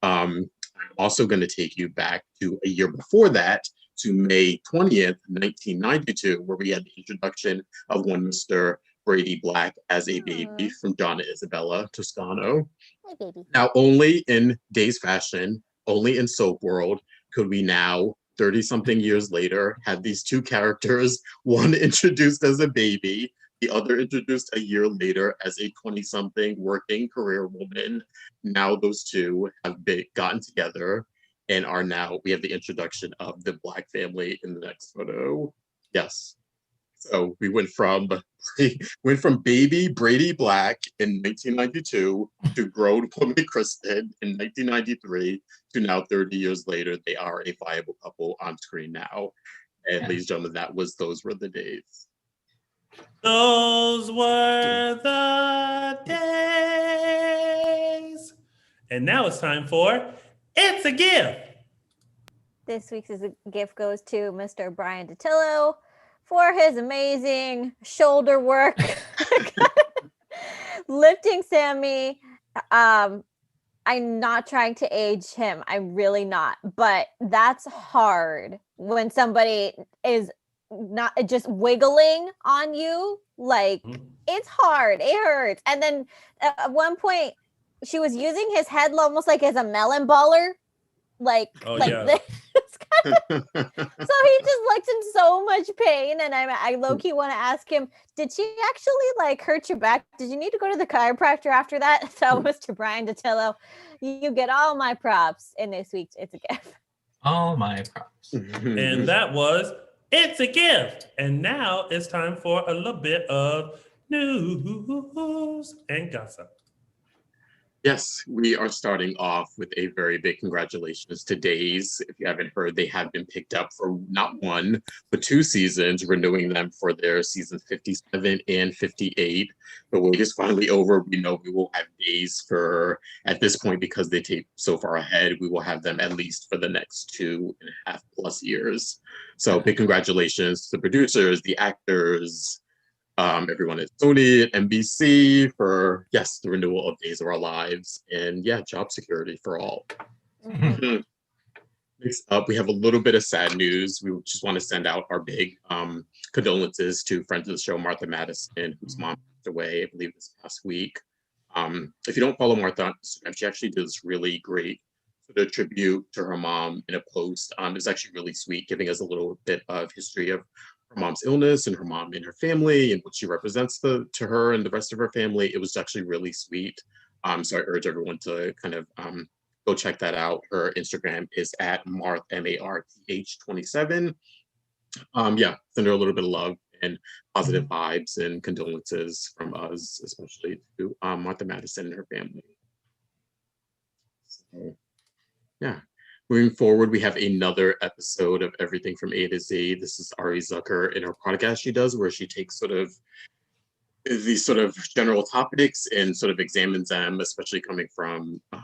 I'm also going to take you back to a year before that, to May 20th, 1992, where we had the introduction of one Mr. Brady Black as a baby from John and Isabella Toscano. Hi, baby. Now, only in Days fashion, only in soap world, could we now, 30-something years later, have these two characters, one introduced as a baby, the other introduced a year later as a 20-something working career woman. Now those two have gotten together and are now, we have the introduction of the Black family in the next photo. Yes. So we went from baby Brady Black in 1992 to grown woman Kristen in 1993 to now 30 years later, they are a viable couple on screen now. And ladies and gentlemen, those were the days. Those were the days. And now it's time for It's a Gift. This week's gift goes to Mr. Brian DiTillo for his amazing shoulder work. Lifting Sami. I'm not trying to age him. I'm really not. But that's hard when somebody is not just wiggling on you. Like, it's hard. It hurts. And then at one point, she was using his head almost like as a melon baller. Like, this. So he just looks in so much pain, and I low-key want to ask him, did she actually like hurt your back? Did you need to go to the chiropractor after that? So Mr. Brian DiTillo, you get all my props in this week's It's a Gift. All my props. And that was It's a Gift. And now it's time for a little bit of news and gossip. Yes, we are starting off with a very big congratulations to Days. If you haven't heard, they have been picked up for not one, but 2 seasons, renewing them for their seasons 57 and 58. The wait is finally over. We know we will have Days for, at this point, because they tape so far ahead, we will have them at least for the next 2.5+ years. So big congratulations to the producers, the actors, everyone at Sony, at NBC for, yes, the renewal of Days of Our Lives, and yeah, job security for all. Next up, we have a little bit of sad news. We just want to send out our big condolences to friends of the show, Martha Madison, whose mom passed away, I believe, this past week. If you don't follow Martha on Instagram, she actually did this really great sort of tribute to her mom in a post. It's actually really sweet, giving us a little bit of history of her mom's illness and her mom and her family and what she represents to her and the rest of her family. It was actually really sweet. So I urge everyone to kind of go check that out. Her Instagram is at MarthMarth27. Yeah, send her a little bit of love and positive vibes and condolences from us, especially to Martha Madison and her family. So, yeah. Moving forward, we have another episode of Everything from A to Z. This is Ari Zucker in her podcast she does, where she takes sort of these sort of general topics and sort of examines them, especially coming from a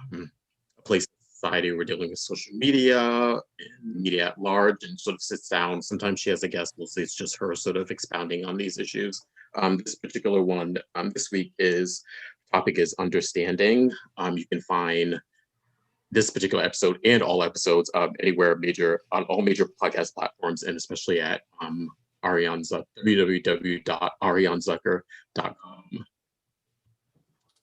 place in society where we're dealing with social media and media at large, and sort of sits down. Sometimes she has a guest, mostly it's just her sort of expounding on these issues. This particular one this week topic is understanding. You can find this particular episode and all episodes anywhere on all major podcast platforms, and especially at www.arianezucker.com.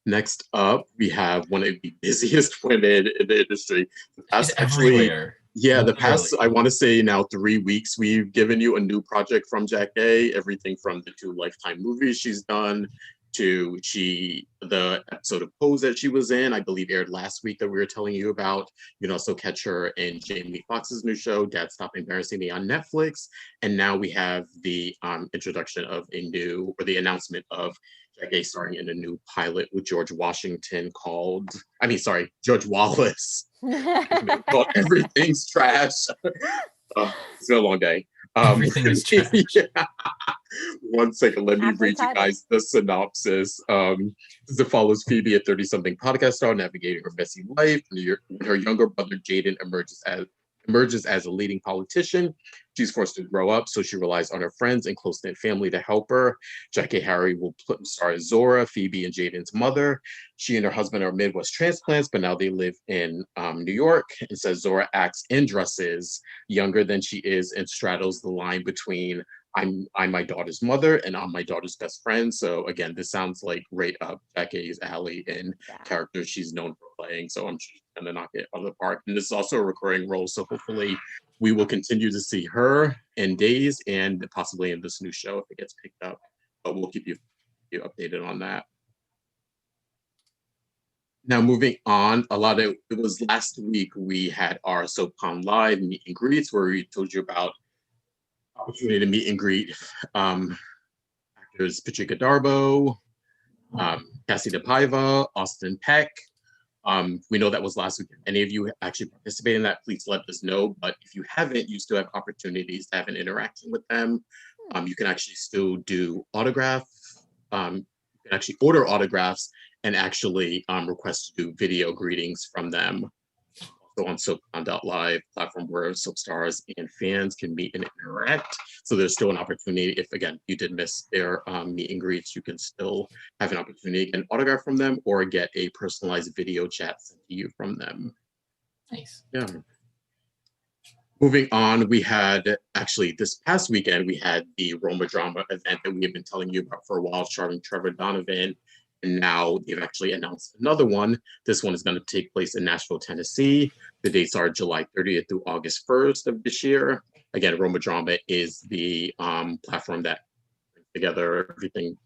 Next up, we have one of the busiest women in the industry. She's everywhere. Yeah, the past, I Literally. want to say now 3 weeks, we've given you a new project from Jack A. Everything from the 2 Lifetime movies she's done to the episode of Pose that she was in, I believe aired last week that we were telling you about. You can also catch her in Jamie Foxx's new show, Dad Stop Embarrassing Me on Netflix. And now we have the introduction of the announcement of Jack A starring in a new pilot with George Washington George Wallace. Called Everything's Trash. It's been a long day. Everything is trash. Yeah. 1 second, let me Aptly read you titled. guys the synopsis. It follows Phoebe, a 30-something podcast star, navigating her messy life. When her younger brother Jaden emerges as a leading politician. She's forced to grow up, so she relies on her friends and close-knit family to help her. Jackie Harry will star as Zora, Phoebe and Jaden's mother. She and her husband are Midwest transplants, but now they live in New York. It says Zora acts and dresses younger than she is and straddles the line between I'm my daughter's mother and I'm my daughter's best friend. So again, this sounds like right up Jackie's alley in characters she's known for playing. So I'm sure she's gonna knock it out of the park. And this is also a recurring role. So hopefully we will continue to see her in Days and possibly in this new show if it gets picked up. But we'll keep you updated on that. Now moving on, it was last week we had our SoapCon Live meet and greets where we told you about opportunity to meet and greet actors Patricia Darbo, Cassie DePaiva, Austin Peck. We know that was last week. If any of you actually participated in that, please let us know. But if you haven't, you still have opportunities to have an interaction with them. You can actually still do autographs. You can actually order autographs and actually request to do video greetings from them. Also on SoapCon.live, platform where soap stars and fans can meet and interact. So there's still an opportunity. If again you did miss their meet and greets, you can still have an opportunity to get an autograph from them or get a personalized video chat sent to you from them. Nice. Yeah. Moving on, we had actually this past weekend we had the Roma Drama event that we have been telling you about for a while, starring Trevor Donovan. And now they've actually announced another one. This one is going to take place in Nashville, Tennessee. The dates are July 30th through August 1st of this year. Again, Roma Drama is the platform that brings together everything,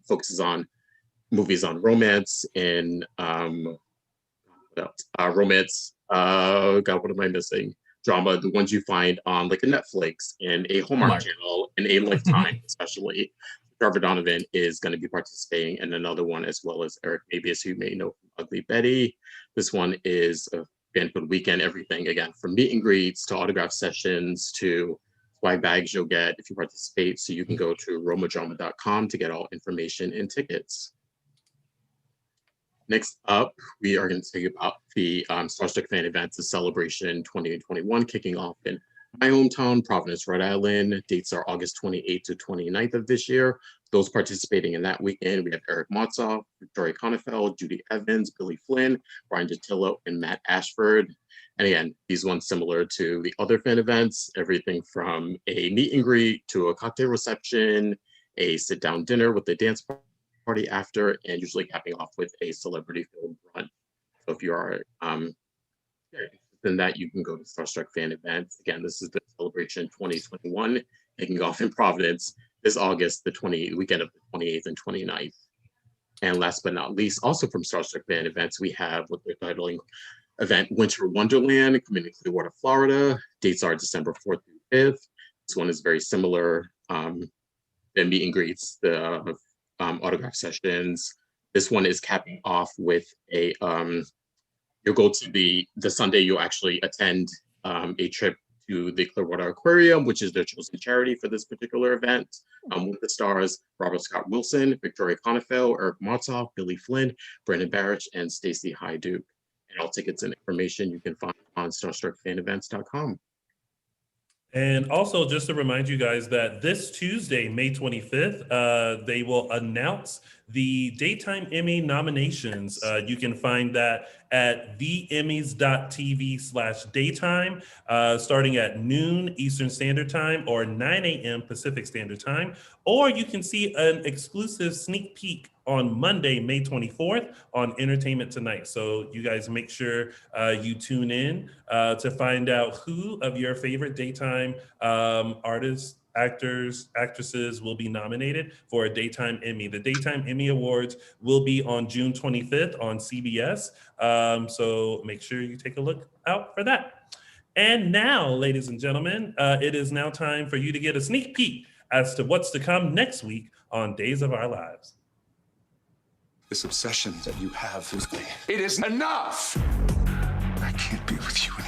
focuses on movies on romance and romance. God, what am I missing? Drama, the ones you find on like a Netflix and a Hallmark channel and a Lifetime, especially. Trevor Donovan is going to be participating in another one, as well as Eric Mabius, who you may know from Ugly Betty. This one is again for the weekend, everything again from meet and greets to autograph sessions to swag bags you'll get if you participate. So you can go to romadrama.com to get all information and tickets. Next up, we are going to tell you about the Starstruck Fan Events, the Celebration 2021, kicking off in my hometown, Providence, Rhode Island. Dates are August 28th to 29th of this year. Those participating in that weekend, we have Eric Motzoff, Victoria Konefeld, Judy Evans, Billy Flynn, Brian Datillo, and Matt Ashford. And again, these ones similar to the other fan events, everything from a meet and greet to a cocktail reception, a sit-down dinner with a dance party after, and usually capping off with a celebrity-filled brunch. So if you are then that you can go to Starstruck Fan Events. Again, this is the Celebration 2021, kicking off in Providence this August, the weekend of the 28th and 29th. And last but not least, also from Starstruck Fan Events, we have what they're titling event Winter Wonderland, coming to Clearwater, Florida. Dates are December 4th through 5th. This one is very similar. The meet and greets, the autograph sessions. This one is capping off with a you'll go to the Sunday, you'll actually attend a trip to the Clearwater Aquarium, which is their chosen charity for this particular event, with the stars Robert Scott Wilson, Victoria Konefeld, Eric Motzoff, Billy Flynn, Brandon Barrich, and Stacey Hyduke. And all tickets and information you can find on starstruckfanevents.com. And also, just to remind you guys that this Tuesday, May 25th, they will announce the Daytime Emmy nominations. You can find that at theemmys.tv/daytime, starting at noon Eastern Standard Time or 9 a.m. Pacific Standard Time. Or you can see an exclusive sneak peek on Monday, May 24th on Entertainment Tonight. So you guys make sure you tune in to find out who of your favorite daytime artists, actors, actresses will be nominated for a Daytime Emmy. The Daytime Emmy Awards will be on June 25th on CBS. So make sure you take a look out for that. And now, ladies and gentlemen, it is now time for you to get a sneak peek as to what's to come next week on Days of Our Lives. This obsession that you have with me, it is enough! I can't be with you anymore.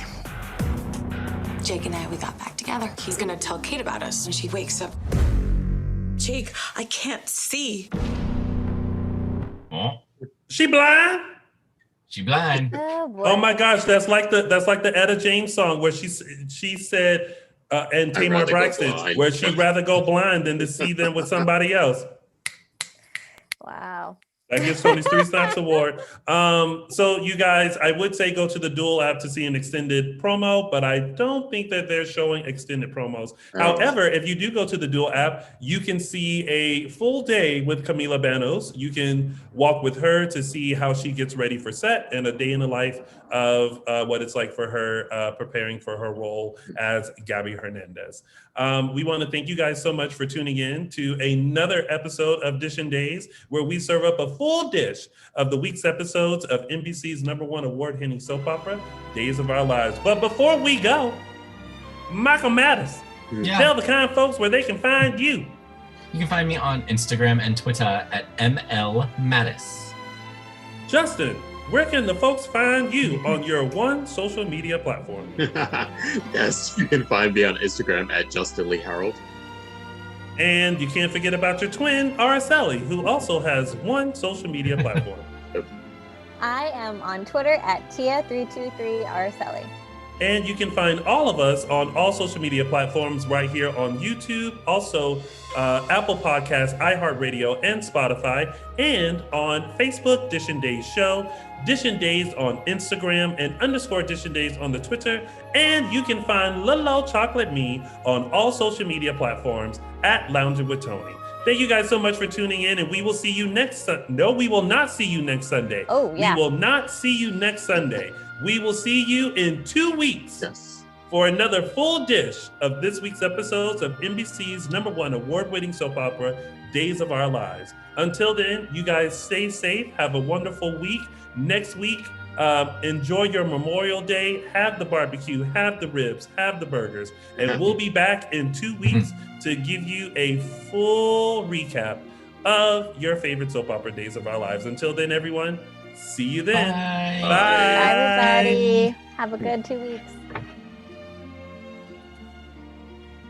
Jake and we got back together. He's gonna tell Kate about us when she wakes up. Jake, I can't see. Oh, She blind? she blind. Oh, boy. Oh my gosh, that's like the Etta James song where she said, and Tamar rather go Braxton, blind. where she'd rather go blind than to see them with somebody else. Wow. That gets Tony's 3 Snaps Award. So you guys, I would say go to the Duel app to see an extended promo, but I don't think that they're showing extended promos. However, if you do go to the Duel app, you can see a full day with Camila Banos. You can walk with her to see how she gets ready for set and a day in the life of what it's like for her preparing for her role as Gabby Hernandez. We want to thank you guys so much for tuning in to another episode of Dishin Days, where we serve up a full dish of the week's episodes of NBC's #1 award-winning soap opera, Days of Our Lives. But before we go, Michael Mattis, tell the kind folks where they can find you. You can find me on Instagram and Twitter at MLMattis. Justin, where can the folks find you on your one social media platform? Yes, you can find me on Instagram at Justin Lee Hareld. And you can't forget about your twin, Araceli, who also has one social media platform. I am on Twitter at Tia323 Araceli. And you can find all of us on all social media platforms right here on YouTube, also Apple Podcasts, iHeartRadio, and Spotify, and on Facebook, Dishin Days Show, Dishin Days on Instagram, and _Dishin Days on the Twitter. And you can find Little Old Chocolate Me on all social media platforms at Lounging with Tony. Thank you guys so much for tuning in, and we will see you next No, we will not see you next Sunday. Oh, yeah. We will not see you next Sunday. We will see you in 2 weeks. Yes. For another full dish of this week's episodes of NBC's #1 award-winning soap opera, Days of Our Lives. Until then, you guys stay safe. Have a wonderful week. Next week, enjoy your Memorial Day. Have the barbecue, have the ribs, have the burgers. And we'll be back in 2 weeks to give you a full recap of your favorite soap opera, Days of Our Lives. Until then, everyone, see you then. Bye. Bye. Bye, everybody. Have a good 2 weeks.